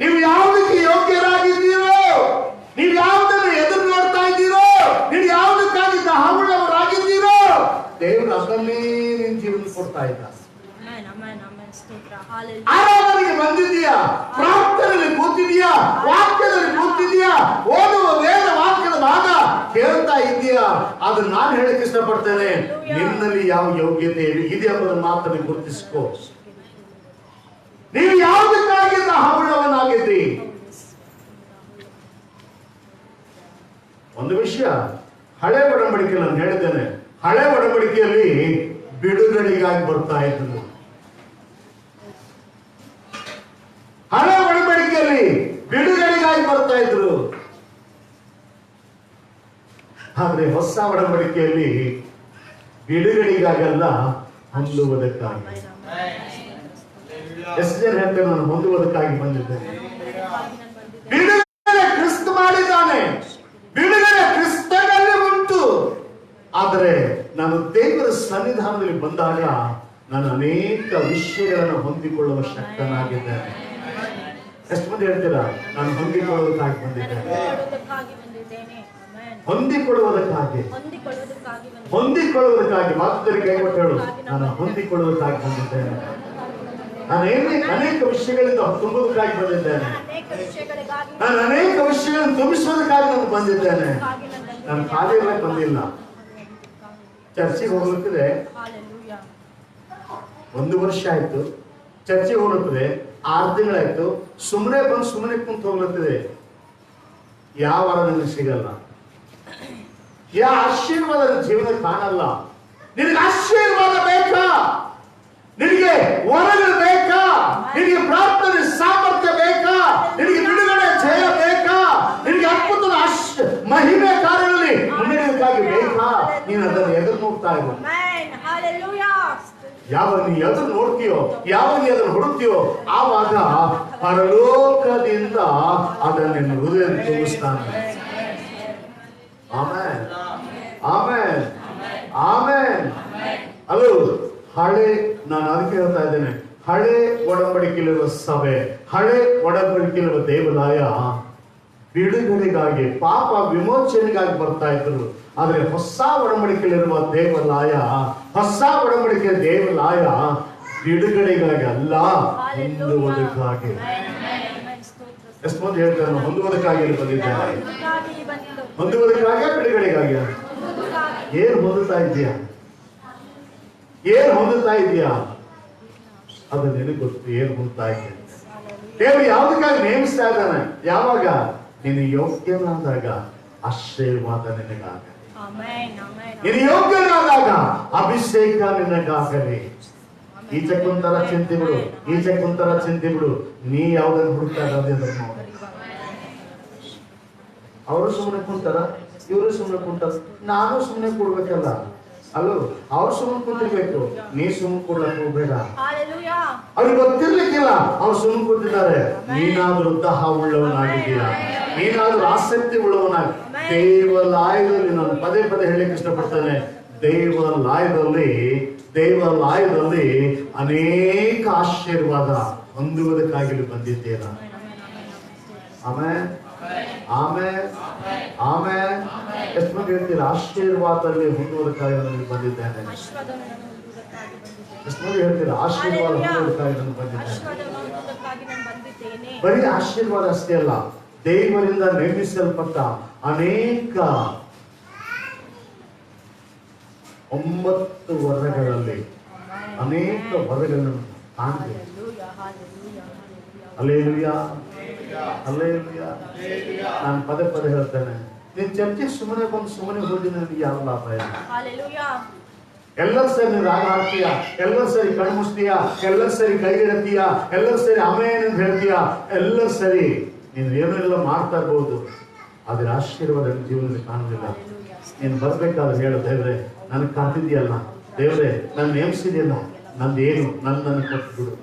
ನೀವು ಯಾವುದಕ್ಕೆ ಯೋಗ್ಯರಾಗಿದ್ದೀರೋ, ನೀವು ಯಾವುದನ್ನು ಎದುರು ನೋಡ್ತಾ ಇದ್ದೀರೋ, ನೀವು ಯಾವುದಕ್ಕಾಗಿ ದಾಹವುಳ್ಳವರಾಗಿದ್ದೀರೋ, ದೇವರು ಅದನ್ನೇ ನಿನ್ನ ಜೀವನ ಕೊಡ್ತಾ ಇದ್ದ. ಆರಾಧನೆಗೆ ಬಂದಿದ್ದೀಯಾ, ಪ್ರಾರ್ಥನೆಯಲ್ಲಿ ಕೂತಿದೀಯಾ, ವಾಕ್ಯದಲ್ಲಿ ಕೂತಿದೀಯಾ, ಓದುವ ವೇದ ವಾಕ್ಯದ ಭಾಗ ಕೇಳ್ತಾ ಇದೀಯಾ, ಅದನ್ನ ನಾನು ಹೇಳಕ್ ಇಷ್ಟಪಡ್ತೇನೆ. ನಿನ್ನಲ್ಲಿ ಯಾವ ಯೋಗ್ಯತೆ ಇದೆ ಎಂಬುದನ್ನು ಮಾತ್ರ ಗುರುತಿಸ್ಕೋ. ನೀವು ಯಾವುದಕ್ಕಾಗಿ ದಾಹವುಳ್ಳವನಾಗಿದ್ರಿ. ಒಂದು ವಿಷಯ, ಹಳೆ ಒಡಂಬಡಿಕೆ ನಾನು ಹೇಳಿದ್ದೇನೆ, ಹಳೆ ಒಡಂಬಡಿಕೆಯಲ್ಲಿ ಬಿಡುಗಡೆಗಾಗಿ ಬರ್ತಾ ಇದ್ರು. ಹಳೆ ಒಡಂಬಡಿಕೆಯಲ್ಲಿ ಬಿಡುಗಡೆಗಾಗಿ ಬರ್ತಾ ಇದ್ರು. ಆದ್ರೆ ಹೊಸ ಒಡಂಬಡಿಕೆಯಲ್ಲಿ ಬಿಡುಗಡೆಗಾಗಲ್ಲ, ಹೊಂದುವುದಕ್ಕಾಗಿ. ಎಷ್ಟು ಜನ ಹೇಳ್ತೇನೆ, ನಾನು ಹೊಂದುವುದಕ್ಕಾಗಿ ಬಂದಿದ್ದೇನೆ. ಬಿಡುಗಡೆ ಕ್ರಿಸ್ತ ಮಾಡಿದ್ದಾನೆ, ಬಿಡುಗಡೆ ಕ್ರಿಸ್ತನಲ್ಲಿ ಉಂಟು. ಆದರೆ ನಾನು ದೇವರ ಸನ್ನಿಧಾನದಲ್ಲಿ ಬಂದಾಗ ನಾನು ಅನೇಕ ವಿಷಯಗಳನ್ನು ಹೊಂದಿಕೊಳ್ಳುವ ಶಕ್ತನಾಗಿದ್ದೇನೆ. ಎಷ್ಟು ಮಂದಿ ಹೇಳ್ತೀರಾ, ನಾನು ಹೊಂದಿಕೊಳ್ಳುವುದಕ್ಕಾಗಿ ಬಂದಿದ್ದೇನೆ? ಹೊಂದಿಕೊಳ್ಳುವುದಕ್ಕಾಗಿ ಮಾತುದಲ್ಲಿ ಕೈಗೊಟ್ಟು ಹೇಳು, ನಾನು ಹೊಂದಿಕೊಳ್ಳುವುದಕ್ಕಾಗಿ ಬಂದಿದ್ದೇನೆ. ನಾನು ಅನೇಕ ವಿಷಯಗಳಿಂದ ತುಂಬುವುದಕ್ಕಾಗಿ ಬಂದಿದ್ದೇನೆ. ನಾನು ಅನೇಕ ವಿಷಯಗಳನ್ನು ತುಂಬಿಸುವುದಕ್ಕಾಗಿ ನಾನು ಬಂದಿದ್ದೇನೆ. ನಾನು ಖಾಲಿ ಇರಕ್ಕೆ ಬಂದಿಲ್ಲ. ಚರ್ಚೆಗೆ ಹೋಗ್ಲಿಕ್ಕಿದೆ, 1 ವರ್ಷ ಆಯ್ತು. ಚರ್ಚೆಗೆ ಹೋಗ್ಲಿಕ್ಕಿದೆ 6 ತಿಂಗಳಾಯ್ತು. ಸುಮ್ಮನೆ ಬಂದು ಸುಮ್ಮನೆ ಕುಂತು ಹೋಗ್ಲತ್ತಿದೆ. ಯಾವ ವರ ನಿನಗೆ ಸಿಗಲ್ಲ, ಯಾವ ಆಶೀರ್ವಾದ ಜೀವನ ಕಾಣಲ್ಲ. ನಿನಗೆ ಆಶೀರ್ವಾದ ಬೇಕಾ? ನಿನಗೆ ವರಗಳು ಬೇಕಾ? ನಿನಗೆ ಪ್ರಾರ್ಥನೆ ಸಾಮರ್ಥ್ಯ ಬೇಕಾ? ನಿನಗೆ ಬಿಡುಗಡೆ ಜಯ ಬೇಕಾ? ನಿನಗೆ ಅದ್ಭುತದ ಮಹಿಮೆ ಕಾರ್ಯದಲ್ಲಿ ಮುನ್ನಡೆಯೋದಕ್ಕಾಗಿ ಬೇಕಾ? ನೀನು ಅದನ್ನು ಎದುರು ನೋಡ್ತಾ ಇರು. ಯಾವಾಗ ನೀ ಎದುರು ನೋಡ್ತೀಯೋ, ಯಾವಾಗ ನೀ ಅದನ್ನು ಹುಡುಕ್ತೀಯೋ, ಆವಾಗ ಪರಲೋಕದಿಂದ ಅದನ್ನು ನಿನ್ನ ಹೃದಯ ತುಂಬಿಸ್ತಾನೆ. Amen, amen, amen. ಅದು ಹಳೆ, ನಾನು ಅದಕ್ಕೆ ಹೇಳ್ತಾ ಇದ್ದೇನೆ, ಹಳೆ ಒಡಂಬಡಿಕೆಯಲ್ಲಿರುವ ಸಭೆ, ಹಳೆ ಒಡಂಬಡಿಕೆಯಲ್ಲಿರುವ ದೇವಾಲಯ ಬಿಡುಗಡೆಗಾಗಿ, ಪಾಪ ವಿಮೋಚನೆಗಾಗಿ ಬರ್ತಾ ಇದ್ರು. ಆದ್ರೆ ಹೊಸ ಒಡಂಬಡಿಕೆಯಲ್ಲಿರುವ ದೇವಾಲಯ, ಹೊಸ ಒಡಂಬಡಿಕೆಯ ದೇವಾಲಯ ಬಿಡುಗಡೆಗಾಗಿ ಅಲ್ಲ, ಹೊಂದುವುದಕ್ಕಾಗಿ. ಎಷ್ಟು ಮಂದಿ ಹೇಳ್ತಾರೆ ಹೊಂದುವುದಕ್ಕಾಗಿ ಬಂದಿದ್ದಾರೆ? ಹೊಂದುವುದಕ್ಕಾಗಿ, ಬಿಡುಗಡೆಗಾಗಿ. ಏನ್ ಹೊಂದುತ್ತಾ ಇದೆಯಾ? ಏನ್ ಹೊಂದುತ್ತಾ ಇದೆಯಾ? ಅದು ನಿನಗೆ ಗೊತ್ತು. ಏನ್ ಹೊಂದುತ್ತಾ ಇದೆಯಾ? ದೇವರು ಯಾವುದಕ್ಕಾಗಿ ನೇಮಿಸ್ತಾ ಇದ್ದಾನೆ? ಯಾವಾಗ ನೀನು ಯೋಗ್ಯನಾದಾಗ ಆಶೀರ್ವಾದ ನಿನಗಾಗಲಿ. ನೀನು ಯೋಗ್ಯನಾದಾಗ ಅಭಿಷೇಕ ನಿನಗಾಗಲಿ. ಈಚೆ ಕುಂತರ ಚಿಂತೆ ಬಿಡು, ಈಚೆ ಕುಂತರ ಚಿಂತೆ ಬಿಡು. ನೀ ಯಾವ್ದನ್ನು ಹುಡುಕ್ತಾ ಇರೋದು? ಅವರು ಸುಮ್ಮನೆ ಕುಂತಾರ, ಇವರು ಸುಮ್ಮನೆ ಕುಂತಾರ, ನಾನು ಸುಮ್ಮನೆ ಕೂಡ್ಬೇಕಲ್ಲ. ಅಲ್ಲೋ, ಅವ್ರು ಸುಮ್ಮನೆ ಕೂತಿರ್ಬೇಕು, ನೀ ಸುಮ್ಮನೆ ಕೂಡ್ಲಕ್ ಹೋಗ್ಬೇಡ. ಅವ್ರಿಗೆ ಗೊತ್ತಿರ್ಲಿಕ್ಕಿಲ್ಲ ಅವ್ರು ಸುಮ್ಮನೆ ಕೂತಿದ್ದಾರೆ. ನೀನಾದ್ರೂ ಉತ್ಸಾಹ ಉಳ್ಳವನಾಗಿದ್ದೀಯಾ? ನೀನಾದ್ರೂ ಆಸಕ್ತಿ ಉಳ್ಳವನಾಗಿ ದೇವಾಲಯದಲ್ಲಿ, ನಾನು ಪದೇ ಪದೇ ಹೇಳಿಕ್ಕೆ ಇಷ್ಟಪಡ್ತೇನೆ, ದೇವಾಲಯದಲ್ಲಿ ಅನೇಕ ಆಶೀರ್ವಾದ ಹೊಂದುವುದಕ್ಕಾಗಿ ಬಂದಿದ್ದೀರಾ. ಆಮೇಲೆ ಆಮೇಲೆ ಆಮೇಲೆ ಎಷ್ಟು ಮಂದಿ ಹೇಳ್ತೀರಾ ಆಶೀರ್ವಾದದಲ್ಲಿ ಹೊಂದುವುದಕ್ಕಾಗಿ ನನಗೆ ಬಂದಿದ್ದೇನೆ? ಎಷ್ಟು ಮಂದಿ ಹೇಳ್ತೀರಾ ಆಶೀರ್ವಾದ ಹೊಂದುವುದಕ್ಕಾಗಿ ನಾನು ಬಂದಿದ್ದೇನೆ? ಬರೀ ಆಶೀರ್ವಾದ ಅಷ್ಟೇ ಅಲ್ಲ, ದೇವರಿಂದ ನೇಮಿಸಲ್ಪಟ್ಟ ಅನೇಕ 9 ವರಗಳಲ್ಲಿ ಅನೇಕ ವರಗಳನ್ನು ಕಾಣ್ತೇವೆ. Hallelujah, hallelujah. ನಾನು ಪದೇ ಪದೇ ಹೇಳ್ತೇನೆ, ನೀನ್ ಚರ್ಚೆಗೆ ಸುಮ್ಮನೆ ಬಂದು ಸುಮ್ಮನೆ ಹೋಗಿ ನನಗೆ ಯಾವ ಲಾಭ ಇಲ್ಲ. ಎಲ್ಲರೂ ಸರಿ ನೀನು ರಾಗ ಹಾಕ್ತೀಯ, ಎಲ್ಲರೂ ಸರಿ ಕಣ್ಮುಸ್ತೀಯ, ಎಲ್ಲರೂ ಸರಿ ಕೈಗಿಡತೀಯ, ಎಲ್ಲರೂ ಸರಿ ಆಮೇನ್ ಅಂತ ಹೇಳ್ತೀಯ, ಎಲ್ಲರೂ ಸರಿ ನೀನು ಏನೋ ಎಲ್ಲ ಮಾಡ್ತಾ ಇರ್ಬೋದು, ಆದ್ರೆ ಆಶೀರ್ವಾದ ನನ್ನ ಜೀವನದಲ್ಲಿ ಕಾಣುವುದಿಲ್ಲ. ನೀನು ಬರ್ಬೇಕಾದ್ರೆ ಹೇಳು, ದೇವ್ರೆ ನನಗೆ ಕಾಣ್ತಿದ್ಯಲ್ಲ, ದೇವ್ರೆ ನನ್ನ ನೇಮಿಸಿದೆಯಲ್ಲ, ನಂದೇನು ನನ್ನನ್ನು ಕೊಟ್ಟು ಬಿಡು,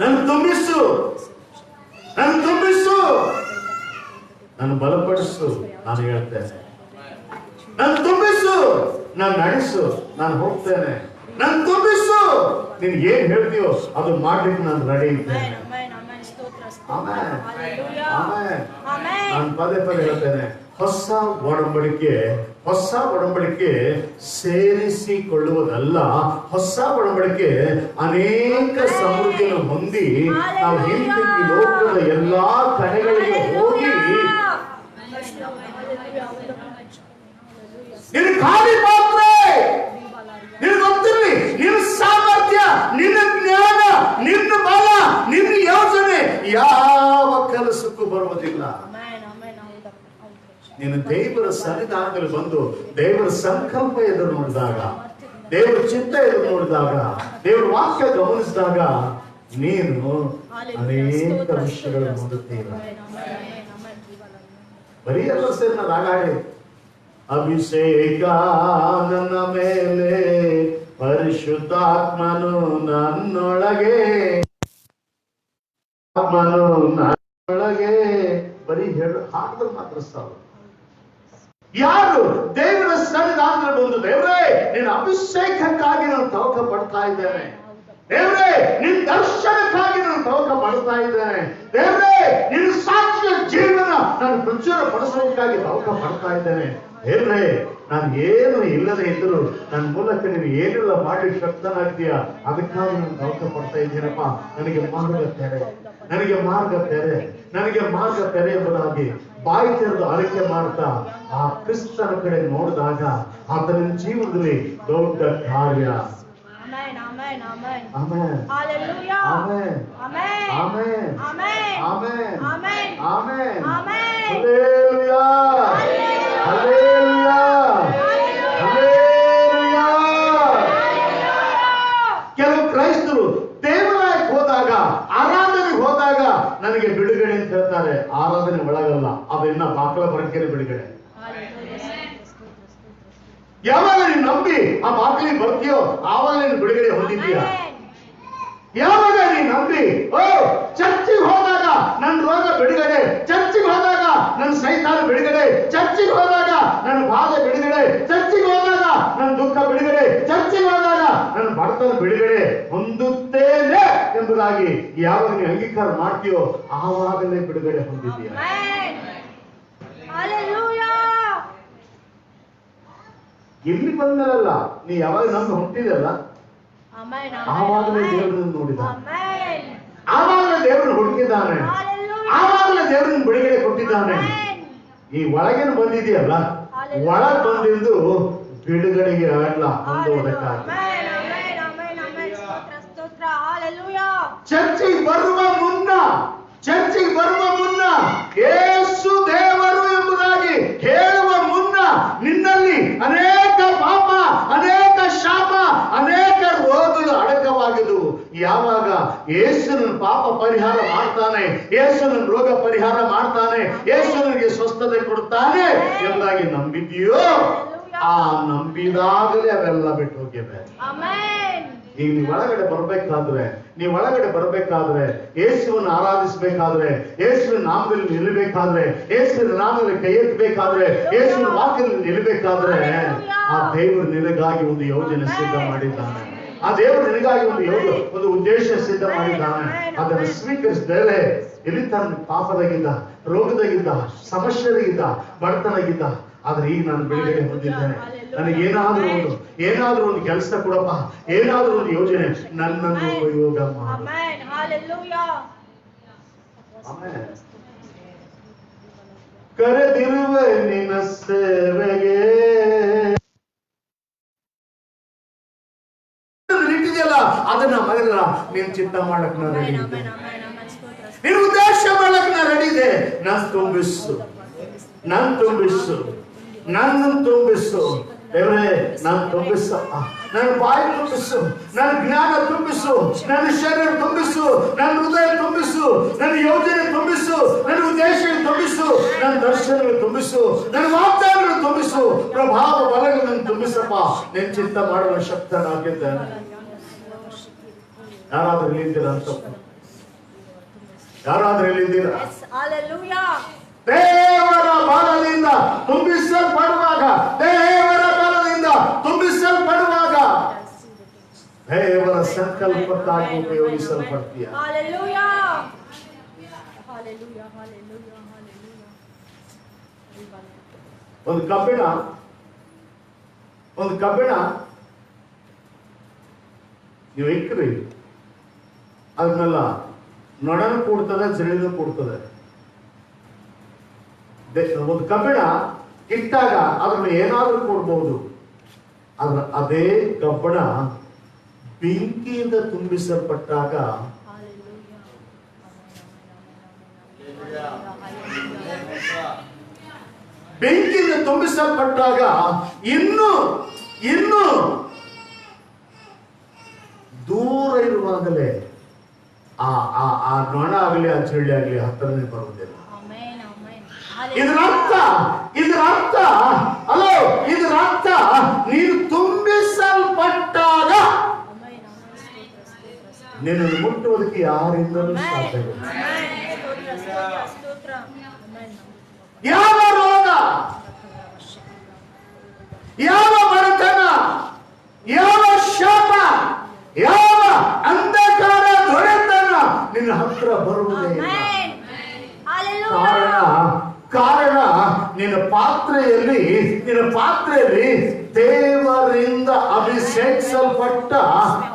ನನ್ನ ತುಂಬಿಸು, ನನ್ನ ತುಂಬಿಸು, ನನ್ನ ಬಲಪಡಿಸು. ನಾನು ಹೇಳ್ತೇನೆ, ನನ್ನ ತುಂಬಿಸು, ನಾನು ನಡೆಸು, ನಾನು ಹೋಗ್ತೇನೆ. ನನ್ನ ತುಂಬಿಸು, ನೀನ್ ಏನ್ ಹೇಳ್ತೀಯೋ ಅದು ಮಾಡ್ಲಿಕ್ಕೆ ನಾನು ರೆಡಿ ಇದ್ದೇನೆ. ನಾನು ಪದೇ ಪದೇ ಹೇಳ್ತೇನೆ, ಹೊಸ ಒಡಂಬಡಿಕೆ ಸೇರಿಸಿಕೊಳ್ಳುವುದಲ್ಲ. ಹೊಸ ಒಡಂಬಡಿಕೆ ಅನೇಕ ಸಮೃದ್ಧಿಯನ್ನು ಹೊಂದಿ ನಾವು ಹಿಂದಿರುಗಿ ಲೋಕದ ಎಲ್ಲಾ ಕಡೆಗಳಿಗೆ ಹೋಗಿ ನಿನ್ನ ಖಾಲಿ ಪಾತ್ರೆ, ನಿನ್ನ ಗೊತ್ತಿರಲಿ, ನಿನ್ನ ಸಾಮರ್ಥ್ಯ, ನಿನ್ನ ಜ್ಞಾನ, ನಿನ್ನ ಬಲ, ನಿನ್ನ ಯೋಜನೆ ಯಾವ ಕೆಲಸಕ್ಕೂ ಬರುವುದಿಲ್ಲ. ನೀನು ದೇವರ ಸನ್ನಿಧಾನದಲ್ಲಿ ಬಂದು ದೇವರ ಸಂಕಲ್ಪ ಎದುರು ನೋಡಿದಾಗ, ದೇವರ ಚಿತ್ತ ಎದುರು ನೋಡಿದಾಗ, ದೇವರ ವಾಕ್ಯ ಗಮನಿಸಿದಾಗ ನೀನು ಅನೇಕ ವಿಷಯಗಳನ್ನು ಹೊಂದುತ್ತೀರ. ಬರೀ ಎಲ್ಲ ಸೇರಿ ನಾನು ರಾಗಾಡಿ ಅಭಿಷೇಕ ನನ್ನ ಮೇಲೆ, ಪರಿಶುದ್ಧಾತ್ಮನು ನನ್ನೊಳಗೆ, ಆತ್ಮನು ನನ್ನೊಳಗೆ, ಬರೀ ಹೇಳು ಹಾಡಿದ್ರೆ ಮಾತ್ರ ಸಾಕು. ಯಾರು ದೇವರ ಸನ್ನಿಧಾನದಲ್ಲಿ ಬಂದು ದೇವರೇ ನಿನ್ನ ಅಭಿಷೇಕಕ್ಕಾಗಿ ನಾನು ತವಕ ಪಡ್ತಾ ಇದ್ದೇನೆ, ದೇವರೇ ನಿನ್ನ ದರ್ಶನಕ್ಕಾಗಿ ನಾನು ತವಕ ಪಡ್ತಾ ಇದ್ದೇನೆ, ದೇವರೇ ನಿನ್ನ ಸಾಕ್ಷಿಯ ಜೀವನ ನಾನು ಪ್ರಚುರ ಪಡಿಸೋದಕ್ಕಾಗಿ ತವಕ ಪಡ್ತಾ ಇದ್ದೇನೆ, ದೇವರೇ ನಾನು ಏನು ಇಲ್ಲದೆ ಇದ್ದರೂ ನನ್ನ ಮೂಲಕ ನೀನು ಏನೆಲ್ಲ ಮಾಡಿ ಶಕ್ತನಾಗ್ತೀಯ, ಅದಕ್ಕಾಗಿ ನಾನು ತವಕ ಪಡ್ತಾ ಇದ್ದೀನಪ್ಪ. ನನಗೆ ಮಾರ್ಗ ತೆರೆ, ನನಗೆ ಮಾರ್ಗ ತೆರೆ, ನನಗೆ ಮಾರ್ಗ ತೆರೆ ಎಂಬುದಾಗಿ ಬಾಯಿ ತೆರೆದು ಅರಿಕೆ ಮಾಡ್ತಾ ಆ ಕ್ರಿಸ್ತನ ಕಡೆ ನೋಡಿದಾಗ ಆತನ ಜೀವನದಲ್ಲಿ ದೊಡ್ಡ ಕಾರ್ಯ. Amen, amen, amen, amen, amen, amen, amen, hallelujah, hallelujah, hallelujah. ಕೆಲವು ಕ್ರೈಸ್ತರು ದೇವಾಲಯಕ್ಕೆ ಹೋದಾಗ, ಆರಾಧನೆಗೆ ಹೋದಾಗ ನನಗೆ ಬಿಡುಗಡೆ ಅಂತ ಹೇಳ್ತಾರೆ. ಆರಾಧನೆ ಒಳಗಲ್ಲ, ಅದನ್ನ ಬಾಕಲ ಬರಕೇನೆ ಬಿಡುಗಡೆ. ಯಾವಾಗ ನೀನು ನಂಬಿ ಆ ಬಾಕಲಿಗೆ ಬರ್ತೀಯೋ ಆವಾಗ ನೀನು ಬಿಡುಗಡೆ ಹೊಂದಿದ್ದೀಯ. ಯಾವಾಗ ನೀನು ನಂಬಿ ಚರ್ಚಿಗೆ ಹೋದಾಗ ನನ್ನ ರೋಗ ಬಿಡುಗಡೆ, ಚರ್ಚಿಗೆ ಹೋದಾಗ ನನ್ನ ಸೈತಾನ ಬಿಡುಗಡೆ, ಚರ್ಚಿಗೆ ಹೋದಾಗ ನನ್ನ ಬಾಧೆ ಬಿಡುಗಡೆ, ಚರ್ಚಿಗೆ ಹೋದಾಗ ನನ್ನ ದುಃಖ ಬಿಡುಗಡೆ, ಚರ್ಚಿಗೆ ಹೋದಾಗ ನನ್ನ ಬಡತನ ಬಿಡುಗಡೆ ಹೊಂದುತ್ತೇನೆ ಎಂಬುದಾಗಿ ಯಾವಾಗ ನೀವು ಅಂಗೀಕಾರ ಮಾಡ್ತೀಯೋ ಆವಾಗಲೇ ಬಿಡುಗಡೆ ಹೊಂದಿದ್ದೀಯ. ಇಲ್ಲಿ ಬಂದಲ್ಲ, ನೀ ಯಾವಾಗ ನಮ್ಗೆ ಹೊಂಟಿದೆಯಲ್ಲ ಆವಾಗಲೇ ದೇವರನ್ನು ನೋಡಿದ, ಆವಾಗಲೇ ದೇವರನ್ನು ಹುಡುಕಿದ್ದಾನೆ, ಆವಾಗಲೇ ದೇವರನ್ನು ಬಿಡುಗಡೆ ಕೊಟ್ಟಿದ್ದಾನೆ. ಈ ಒಳಗೇನು ಬಂದಿದೆಯಲ್ಲ, ಒಳಗೆ ಬಂದಿದ್ದು ಬಿಡುಗಡೆಗೆ ಅಲ್ಲ, ಹೊಂದುವುದಕ್ಕಾಗಿ. ಚರ್ಚಿಗೆ ಬರುವ ಮುನ್ನ ಯೇಸು ದೇವರು ಎಂಬುದಾಗಿ ಹೇಳುವ ಮುನ್ನ ನಿನ್ನಲ್ಲಿ ಅನೇಕ ಪಾಪ, ಅನೇಕ ಶಾಪ, ಅನೇಕ ರೋಗಗಳು ಅಡಕವಾಗಿದ್ದವು. ಯಾವಾಗ ಯೇಸುನ ಪಾಪ ಪರಿಹಾರ ಮಾಡ್ತಾನೆ, ಯೇಸುನ ರೋಗ ಪರಿಹಾರ ಮಾಡ್ತಾನೆ, ಯೇಸುನಿಗೆ ಸ್ವಸ್ಥತೆ ಕೊಡ್ತಾನೆ ಎಂಬುದಾಗಿ ನಂಬಿದೆಯೋ ಆ ನಂಬಿದಾಗಲೇ ಅವೆಲ್ಲ ಬಿಟ್ಟು ಹೋಗಿವೆ. ಈಗ ನೀವು ಒಳಗಡೆ ಬರ್ಬೇಕಾದ್ರೆ ಯೇಸುವನ್ನು ಆರಾಧಿಸಬೇಕಾದ್ರೆ, ಯೇಸುವಿನ ನಾಮದಲ್ಲಿ ನಿಲ್ಲಬೇಕಾದ್ರೆ, ಯೇಸುವಿನ ನಾಮದಲ್ಲಿ ಕೈ ಎತ್ತಬೇಕಾದ್ರೆ, ಯೇಸುವಿನ ವಾಕ್ಯದಲ್ಲಿ ನಿಲ್ಲಬೇಕಾದ್ರೆ ಆ ದೇವರು ನಿನಗಾಗಿ ಒಂದು ಯೋಜನೆ ಸಿದ್ಧ ಮಾಡಿದ್ದಾನೆ. ಆ ದೇವರು ನಿನಗಾಗಿ ಒಂದು ಉದ್ದೇಶ ಸಿದ್ಧ ಮಾಡಿದ್ದಾನೆ. ಅದನ್ನು ಸ್ವೀಕರಿಸಿದರೆ ಎಲ್ಲಿ ತನ್ನ ಪಾಪದಾಗಿದ್ದ, ರೋಗದಾಗಿದ್ದ, ಸಮಸ್ಯೆದಾಗಿದ್ದ, ಬಡತನಾಗಿದ್ದ, ಆದ್ರೆ ಈಗ ನಾನು ಬಿಡುಗಡೆ ಹೊಂದಿದ್ದೇನೆ. ನನಗೆ ಏನಾದ್ರೂ ಒಂದು ಕೆಲಸ ಕೊಡಪ್ಪ, ಏನಾದ್ರೂ ಒಂದು ಯೋಜನೆ ನನ್ನನ್ನು ಉಪಯೋಗ ಮಾಡು. ಕರೆದಿರುವೆ ನಿನ್ನ ಸೇವೆಗೆ ಇಟ್ಟಿದೆಯಲ್ಲ, ಅದನ್ನ ಮಗನ ನೀನ್ ಚಿಂತ ಮಾಡಕ್ ನಾ ರೆಡಿ ಇದೆ, ನಿನ್ ಉದ್ದೇಶ ಮಾಡಕ್ ನಾ ರೆಡಿ ಇದೆ. ನನ್ನನ್ನು ತುಂಬಿಸು ದೇವರೇ, ನಾನು ತುಂಬಿಸಪ್ಪ. ನನ್ನ ಬಾಯಿ ತುಂಬಿಸು, ನನ್ನ ಜ್ಞಾನ ತುಂಬಿಸು, ನನ್ನ ಶರೀರ ತುಂಬಿಸು, ನನ್ನ ಹೃದಯ ತುಂಬಿಸು, ನನ್ನ ಯೋಜನೆ ತುಂಬಿಸು, ನನ್ನ ಉದ್ದೇಶ ತುಂಬಿಸು, ನನ್ನ ದರ್ಶನಗಳು ತುಂಬಿಸು, ನನ್ನ ವಾಗ್ದಾನಗಳು ತುಂಬಿಸು, ಪ್ರಭಾವ ಬಲಗಳನ್ನು ತುಂಬಿಸಪ್ಪ. ನಿನ್ನ ಚಿಂತ ಮಾಡುವ ಶಕ್ತನಾಗಿದ್ದೇನೆ. ಯಾರಾದ್ರೂ ಇಲ್ಲಿದ್ದೀರಾ ಅಂತ? ಯಾರಾದ್ರೂ ಇಲ್ಲಿದ್ದೀರಾ? ದೇವರ ಬಲದಿಂದ ತುಂಬಿಸಲ್ಪಡುವಾಗ, ದೇವರ ಸಂಕಲ್ಪಕ್ಕಾಗಿ ಉಪಯೋಗಿಸಲ್ಪಡ್ತೀಯ. ಒಂದು ಕಬ್ಬಿಣ ನೀವು ಇಕ್ಕ್ರಿ, ಅದನ್ನೆಲ್ಲ ನೊಣನು ಕೂಡ್ತದೆ, ಜಳಿದು ಕೂಡ್ತದೆ. ಒಂದು ಕಬ್ಬಿಣ ಇಟ್ಟಾಗ ಅದನ್ನ ಏನಾದ್ರೂ ಕೊಡ್ಬಹುದು. ಆದ್ರೆ ಅದೇ ಕಬ್ಬಿಣ ಬೆಂಕಿಯಿಂದ ತುಂಬಿಸಲ್ಪಟ್ಟಾಗ ಇನ್ನು ದೂರ ಇರುವಾಗಲೇ ಆ ನೊಣ ಆಗಲಿ, ಆ ಚಳ್ಳಿ ಆಗಲಿ ಹತ್ತಿರನೇ ಬರುವುದಿಲ್ಲ. ಇದರ ಅರ್ಥ ನೀನು ತುಂಬಿಸಲ್ಪಟ್ಟಾಗ ನಿನ್ನನ್ನು ಮುಟ್ಟುವುದಕ್ಕೆ ಯಾರಿಂದಲೂ ಸಾಧ್ಯವಿಲ್ಲ. ಯಾವ ರೋಗ, ಯಾವ ಬಡತನ, ಯಾವ ಶಾಪ, ಯಾವ ಅಂಧಕಾರ ದೊರೆತನ ನಿನ್ನ ಹತ್ರ ಬರುವುದೇ ಇಲ್ಲ. ಕಾರಣ ನಿನ್ನ ಪಾತ್ರೆಯಲ್ಲಿ ದೇವರಿಂದ ಅಭಿಷೇಕಿಸಲ್ಪಟ್ಟ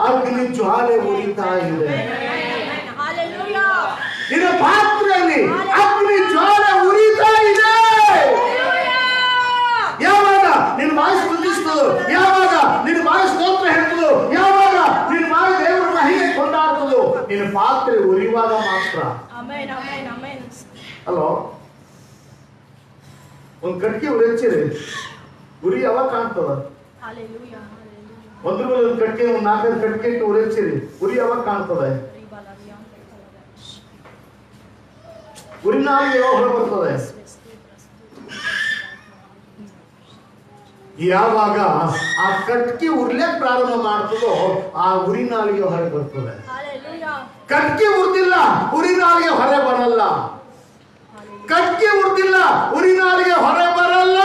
ಅಗ್ನಿ ಜ್ವಾಲೆ ಉರಿತಾ ಇದೆ. ನಿನ್ನ ಪಾತ್ರೆಯಲ್ಲಿ ಅಗ್ನಿ ಜ್ವಾಲೆ ಉರಿತಾ ಇದೆ. ಯಾವಾಗ ನಿನ್ನ ಬಾಯಿ ಸ್ತುತಿಸ್ತದೋ, ಯಾವಾಗ ನಿನ್ನ ಬಾಯಿ ಸ್ತೋತ್ರ ಹೇಳ್ತದೋ, ಯಾವಾಗ ನಿನ್ನ ಬಾಯಿ ದೇವರ ಮಹಿಮೆ ಕೊಂಡಾಡ್ತದೋ, ನಿನ್ನ ಪಾತ್ರೆ ಉರಿಯುವಾಗ ಮಾತ್ರ. ಅಲೋ, ಒಂದು ಕಟ್ಗೆ ಉರಿಚಿರಿ, ಉರಿ ಯಾವಾಗ ಕಾಣ್ತದ? ಒಂದು ಕಟ್ಗೆ, ಒಂದು 4-5 ಕಟ್ಗೆ ಇಟ್ಟು ಉರಿಚಿರಿ, ಉರಿ ಯಾವಾಗ ಕಾಣ್ತದೆ? ಉರಿನಾಗಿ ಯಾವಾಗ ಹೊರ ಬರ್ತದೆ? ಯಾವಾಗ ಆ ಕಟ್ಗೆ ಉರ್ಲಿಕ್ಕೆ ಪ್ರಾರಂಭ ಮಾಡ್ತದೋ ಆ ಉರಿನಾಳಿಗೆ ಹೊರ ಬರ್ತದೆ. ಕಟ್ಗೆ ಉರ್ದಿಲ್ಲ, ಉರಿನಾಳಿಗೆ ಹೊರ ಬರಲ್ಲ. ಕಟ್ಗೆ ಉರ್ದಿಲ್ಲ, ಉರಿನಾಳಿಗೆ ಹೊರ ಬರಲ್ಲ.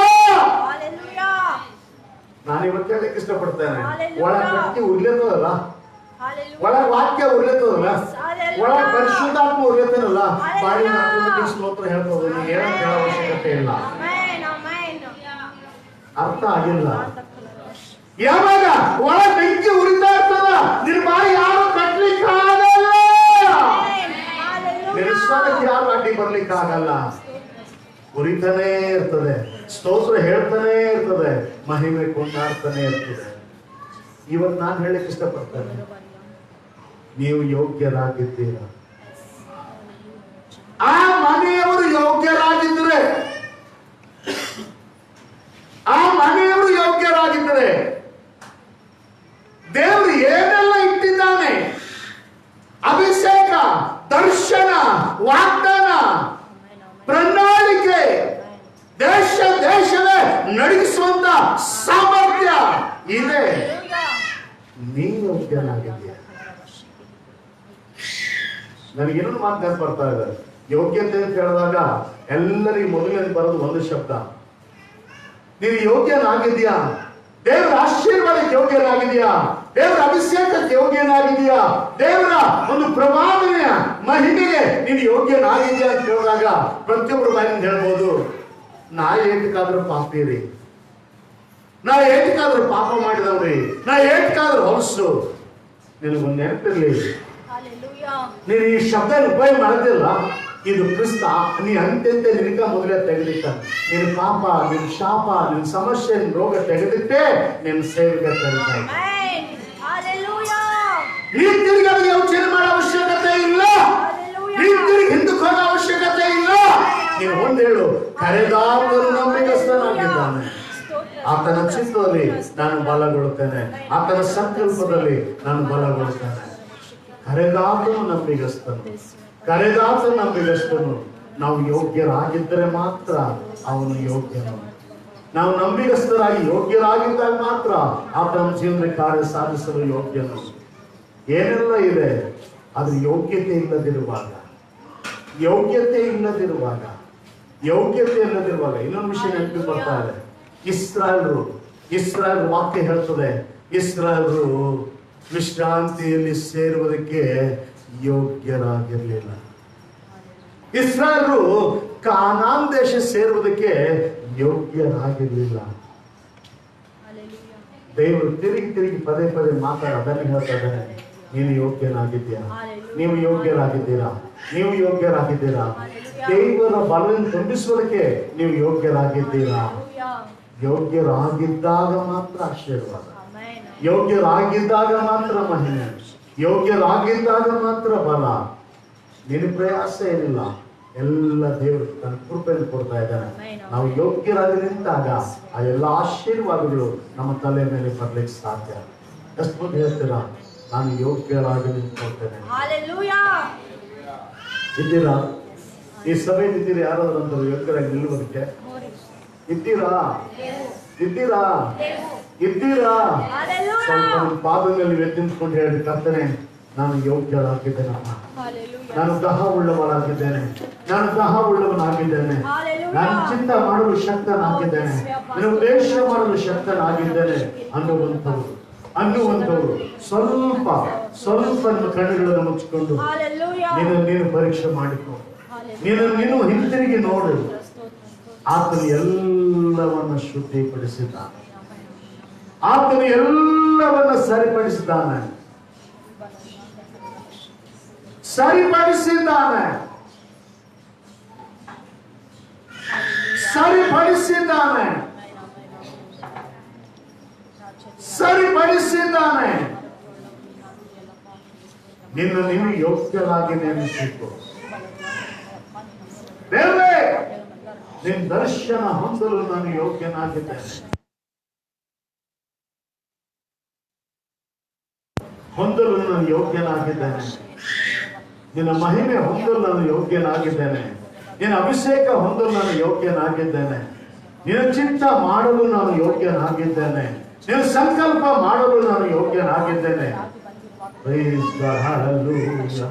ಇವತ್ತು ಹೇಳಕ್ಕೆ ಇಷ್ಟಪಡ್ತೇನೆ, ಒಳ ಕಟ್ಟಿ ಉರ್ಲೇತದಲ್ಲ, ಒಳ ವಾಕ್ಯ ಉರ್ಲೇತದಲ್ಲ, ಒಳ ಪರಿಶುದ್ಧಾತ್ಮ ಉರ್ಲೇತನಲ್ಲ, ಬಾಯಿ ಸ್ತೋತ್ರ ಹೇಳ್ತದೆ. ನೀ ಏನಂತ ಹೇಳೋ ಅವಶ್ಯಕತೆ ಇಲ್ಲ. ಅರ್ಥ ಆಗಿಲ್ಲ. ಯಾವಾಗ ಒಳ ಬೆಂಕಿ ಉರಿತಾ ಇರ್ತದ, ನಿನ್ ಬಾಯಿ ಯಾರು ಕಟ್ಲಿಕ್ಕಾಗಲ್ಲ, ನಿಲ್ಸೋದಕ್ಕೆ ಯಾರು ಅಡ್ಡಿ ಬರ್ಲಿಕ್ಕಾಗಲ್ಲ. ಉರಿತಾನೇ ಇರ್ತದೆ, ಸ್ತೋತ್ರ ಹೇಳ್ತಾನೆ ಇರ್ತದೆ, ಮಹಿಮೆ ಕೊಂಡಾಡ್ತಾನೆ ಇರ್ತದೆ. ಇವತ್ತು ನಾನು ಹೇಳಕ್ ಇಷ್ಟಪಡ್ತೇನೆ, ನೀವು ಯೋಗ್ಯರಾಗಿದ್ದೀರಾ. ಆ ಮನೆಯವರು ಯೋಗ್ಯರಾಗಿದ್ದರೆ, ಆ ಮನೆಯವರು ಯೋಗ್ಯರಾಗಿದ್ದರೆ ದೇವರು ಏನೆಲ್ಲ ಇಟ್ಟಿದ್ದಾನೆ, ಅಭಿಷೇಕ, ದರ್ಶನ, ವಾಗ್ದಾನ, ಪ್ರಣಾಳಿಕೆ, ದೇಶವೇ ನಡೆಸುವಂತ ಸಾಮರ್ಥ್ಯ ಇದೆ. ನೀನು ಯೋಗ್ಯನಾಗಿದ್ದೀಯ. ನನಗೆ ಇನ್ನೊಂದು ಮಾತು ನೆನಪು ಬರ್ತಾ ಇದೆ. ಯೋಗ್ಯತೆ ಅಂತ ಹೇಳಿದಾಗ ಎಲ್ಲರಿಗೂ ಮೊದಲನೇ ಬರೋದು ಒಂದು ಶಬ್ದ, ನೀನು ಯೋಗ್ಯನಾಗಿದ್ಯಾ, ದೇವರ ಆಶೀರ್ವಾದಕ್ಕೆ ಯೋಗ್ಯನಾಗಿದೆಯಾ, ದೇವರ ಅಭಿಷೇಕಕ್ಕೆ ಯೋಗ್ಯನಾಗಿದೆಯಾ, ದೇವರ ಒಂದು ಪ್ರವಾದನೆಯ ಮಹಿಮೆಗೆ ನೀನು ಯೋಗ್ಯನಾಗಿದೆಯಾ ಅಂತ ಹೇಳಿದಾಗ ಪ್ರತಿಯೊಬ್ಬರು ಬಾಯಿಂದ ಹೇಳ್ಬೋದು, ನಾ ಏಟಕ್ಕಾದ್ರೂ ಪಾಪಿರಿ, ನಾ ಏಟಕ್ಕಾದ್ರೂ ಪಾಪ ಮಾಡಿದವ್ರಿ, ನಾ ಏಟಕ್ಕಾದ್ರೂ ಹೊಲಸು. ನಿನಗೊಂದು ನೆನಪಿರ್ಲಿ, ನೀನು ಈ ಶಬ್ದ ಉಪಯೋಗ ಮಾಡೋದಿಲ್ಲ, ಇದು ಕ್ರಿಸ್ತ ನೀ ಅಂತ್ಯಂತೆ ನಿನಗ ಮೊದಲೇ ತೆಗೆದಿಟ್ಟ. ನಿನ್ನ ಪಾಪ, ನಿನ್ನ ಶಾಪ, ನಿನ್ನ ಸಮಸ್ಯೆ, ನಿನ್ನ ರೋಗ ತೆಗೆದಿಟ್ಟೆ ನಿನ್ನ ಸೇವೆಗೆ ತರ್ತಾ ಇದ್ದ. ನೀನ್ ತಿರುಗಿ ಅವರಿಗೆ ಯೋಚನೆ ಮಾಡೋ ಅವಶ್ಯಕತೆ ಇಲ್ಲ, ನೀನ್ ತಿರುಗಿ ಹಿಂದಕ್ಕೆ ಹೋಗೋ ಅವಶ್ಯಕತೆ ಇಲ್ಲ. ನೀನು ಒಂದು ಹೇಳು, ಕರೆದಾತನು ನಂಬಿಗಸ್ತನಾಗಿದ್ದಾನೆ, ಆತನ ಚಿತ್ತದಲ್ಲಿ ನಾನು ಬಲಗೊಳ್ಳುತ್ತೇನೆ, ಆತನ ಸಂಕಲ್ಪದಲ್ಲಿ ನಾನು ಬಲಗೊಳ್ಳುತ್ತೇನೆ. ಕರೆದಾತನು ನಂಬಿಗಸ್ತನು, ಕರೆದಾತನು ನಂಬಿಗಸ್ತನು. ನಾವು ಯೋಗ್ಯರಾಗಿದ್ದರೆ ಮಾತ್ರ ಅವನು ಯೋಗ್ಯನು. ನಾವು ನಂಬಿಗಸ್ತರಾಗಿ ಯೋಗ್ಯರಾಗಿದ್ದಾಗ ಮಾತ್ರ ಆತನ ಜೀವನ ಕಾರ್ಯ ಸಾಧಿಸಲು ಯೋಗ್ಯನು. ಏನೆಲ್ಲ ಇದೆ, ಆದ್ರೆ ಯೋಗ್ಯತೆ ಇಲ್ಲದಿರುವಾಗ, ಯೋಗ್ಯತೆ ಇಲ್ಲದಿರುವಾಗ, ಯೋಗ್ಯತೆ ಇಲ್ಲದಿರುವಾಗ ಇನ್ನೊಂದು ವಿಷಯ ನೆನಪು ಬರ್ತಾ ಇದೆ. ಇಸ್ರಾಯೇಲ್ ವಾಕ್ಯ ಹೇಳ್ತದೆ, ಇಸ್ರಾಯೇಲರು ವಿಶ್ರಾಂತಿಯಲ್ಲಿ ಸೇರುವುದಕ್ಕೆ ಯೋಗ್ಯರಾಗಿರಲಿಲ್ಲ. ಇಸ್ರಾಯೇಲರು ಕಾನಾನ್ ದೇಶ ಸೇರುವುದಕ್ಕೆ ಯೋಗ್ಯರಾಗಿರಲಿಲ್ಲ. ದೇವರು ತಿರುಗಿ ಪದೇ ಮಾತಾಡ ಅದನ್ನು ಹೇಳ್ತಾ ಇದ್ದಾನೆ, ನೀನು ಯೋಗ್ಯನಾಗಿದ್ದೀಯಾ, ನೀವು ಯೋಗ್ಯರಾಗಿದ್ದೀರಾ, ನೀವು ಯೋಗ್ಯರಾಗಿದ್ದೀರಾ. ದೇವರ ಬಲವನ್ನು ತುಂಬಿಸುವುದಕ್ಕೆ ನೀವು ಯೋಗ್ಯರಾಗಿದ್ದೀರಾ. ಯೋಗ್ಯರಾಗಿದ್ದಾಗ ಮಾತ್ರ ಆಶೀರ್ವಾದ, ಯೋಗ್ಯರಾಗಿದ್ದಾಗ ಮಾತ್ರ ಮಹಿಮೆ, ಯೋಗ್ಯರಾಗಿದ್ದಾಗ ಮಾತ್ರ ಬಲ. ನಿನ್ನ ಪ್ರಯಾಸ ಏನಿಲ್ಲ, ಎಲ್ಲ ದೇವರು ತನ್ನ ಕೃಪೆಯನ್ನು ಕೊಡ್ತಾ ಇದ್ದಾನೆ. ನಾವು ಯೋಗ್ಯರಾಗಿ ನಿಂತಾಗ ಆ ಎಲ್ಲ ಆಶೀರ್ವಾದಗಳು ನಮ್ಮ ತಲೆ ಮೇಲೆ ಬರ್ಲಿಕ್ಕೆ ಸಾಧ್ಯ. ಎಷ್ಟು ಮಂದಿ ಹೇಳ್ತೀರಾ, ನಾನು ಯೋಗ್ಯರಾಗಿ ನಿಂತ್ಕೊಳ್ತೇನೆ? ಇದ್ದೀರಾ? ಈ ಸಭೆಯಲ್ಲಿ ಇದ್ದೀರಾ? ಯಾರಾದ್ರೂ ಅಂದರು ಯೋಗ್ಯರಾಗಿ ನಿಲ್ಲುವುದಕ್ಕೆ ಇದ್ದೀರಾ? ಇದ್ದೀರಾ? ಇದ್ದೀರಾ? ಸ್ವಲ್ಪ ಪಾದದಲ್ಲಿ ಎತ್ತಿಂದ್ಕೊಂಡು ಹೇಳಿ, ಕರ್ತನೇ ನಾನು ಯೋಗ್ಯರಾಗಿದ್ದೇನಮ್ಮ, ನಾನು ದಹ ಉಳ್ಳವನಾಗಿದ್ದೇನೆ, ನಾನು ದಹ ಉಳ್ಳವನಾಗಿದ್ದೇನೆ, ನಾನು ಚಿಂತ ಮಾಡಲು ಶಕ್ತನಾಗಿದ್ದೇನೆ, ನಾನು ಉದ್ದೇಶ ಮಾಡಲು ಶಕ್ತನಾಗಿದ್ದೇನೆ ಅನ್ನುವಂಥವ್ರು ಸ್ವಲ್ಪ ಕಣ್ಣುಗಳನ್ನು ಮುಚ್ಚಿಕೊಂಡು ನೀನು ಪರೀಕ್ಷೆ ಮಾಡಿಕೊ, ನೀನು ಹಿಂತಿರುಗಿ ನೋಡು. ಆತನು ಎಲ್ಲವನ್ನ ಶುದ್ಧಿಪಡಿಸಿದ್ದಾನೆ, ಆತನು ಎಲ್ಲವನ್ನ ಸರಿಪಡಿಸಿದ್ದಾನೆ. ನೀನು ಯೋಗ್ಯರಾಗಿ ನೇಮಿಸಿಕೊ. ದೇವರೇ, ನಿನ್ನ ದರ್ಶನ ಹೊಂದಲು ನಾನು ಯೋಗ್ಯನಾಗಿದ್ದೇನೆ, ಹೊಂದಲು ನಾನು ಯೋಗ್ಯನಾಗಿದ್ದೇನೆ. ನಿನ್ನ ಮಹಿಮೆ ಹೊಂದಲು ನಾನು ಯೋಗ್ಯನಾಗಿದ್ದೇನೆ, ನಿನ್ನ ಅಭಿಷೇಕ ಹೊಂದಲು ನಾನು ಯೋಗ್ಯನಾಗಿದ್ದೇನೆ, ನಿನ್ನ ಚಿತ್ತ ಮಾಡಲು ನಾನು ಯೋಗ್ಯನಾಗಿದ್ದೇನೆ, ನಿನ್ನ ಸಂಕಲ್ಪ ಮಾಡಲು ನಾನು ಯೋಗ್ಯನಾಗಿದ್ದೇನೆ. Praise God, hallelujah.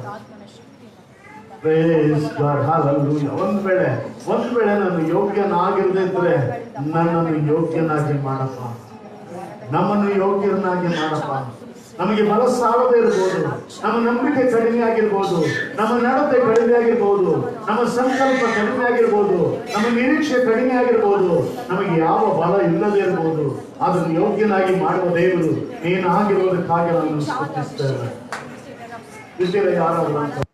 Praise God, hallelujah. ಒಂದ್ ವೇಳೆ ನಾನು ಯೋಗ್ಯನಾಗಿರದಿದ್ರೆ ನನ್ನನ್ನು ಯೋಗ್ಯನಾಗಿ ಮಾಡಪ್ಪ. ನಮ್ಮನ್ನು ಯೋಗ್ಯರನ್ನಾಗಿ ಮಾಡಪ್ಪ. ನಮಗೆ ಬಲ ಸಾಲದೇ ಇರ್ಬೋದು, ನಮ್ಮ ನಂಬಿಕೆ ಕಡಿಮೆ ಆಗಿರ್ಬೋದು, ನಮ್ಮ ನಡತೆ ಕಡಿಮೆ ಆಗಿರ್ಬೋದು, ನಮ್ಮ ಸಂಕಲ್ಪ ಕಡಿಮೆ ಆಗಿರ್ಬೋದು, ನಮ್ಮ ನಿರೀಕ್ಷೆ ಕಡಿಮೆ ಆಗಿರ್ಬೋದು, ನಮಗೆ ಯಾವ ಬಲ ಇಲ್ಲದೆ ಇರ್ಬೋದು. ಅದನ್ನು ಯೋಗ್ಯನಾಗಿ ಮಾಡುವ ದೇವರು ನೀನಾಗಿರೋದಕ್ಕಾಗಿ ನಾನು ಸ್ತುತಿಸ್ತೇವೆ. ಯಾರು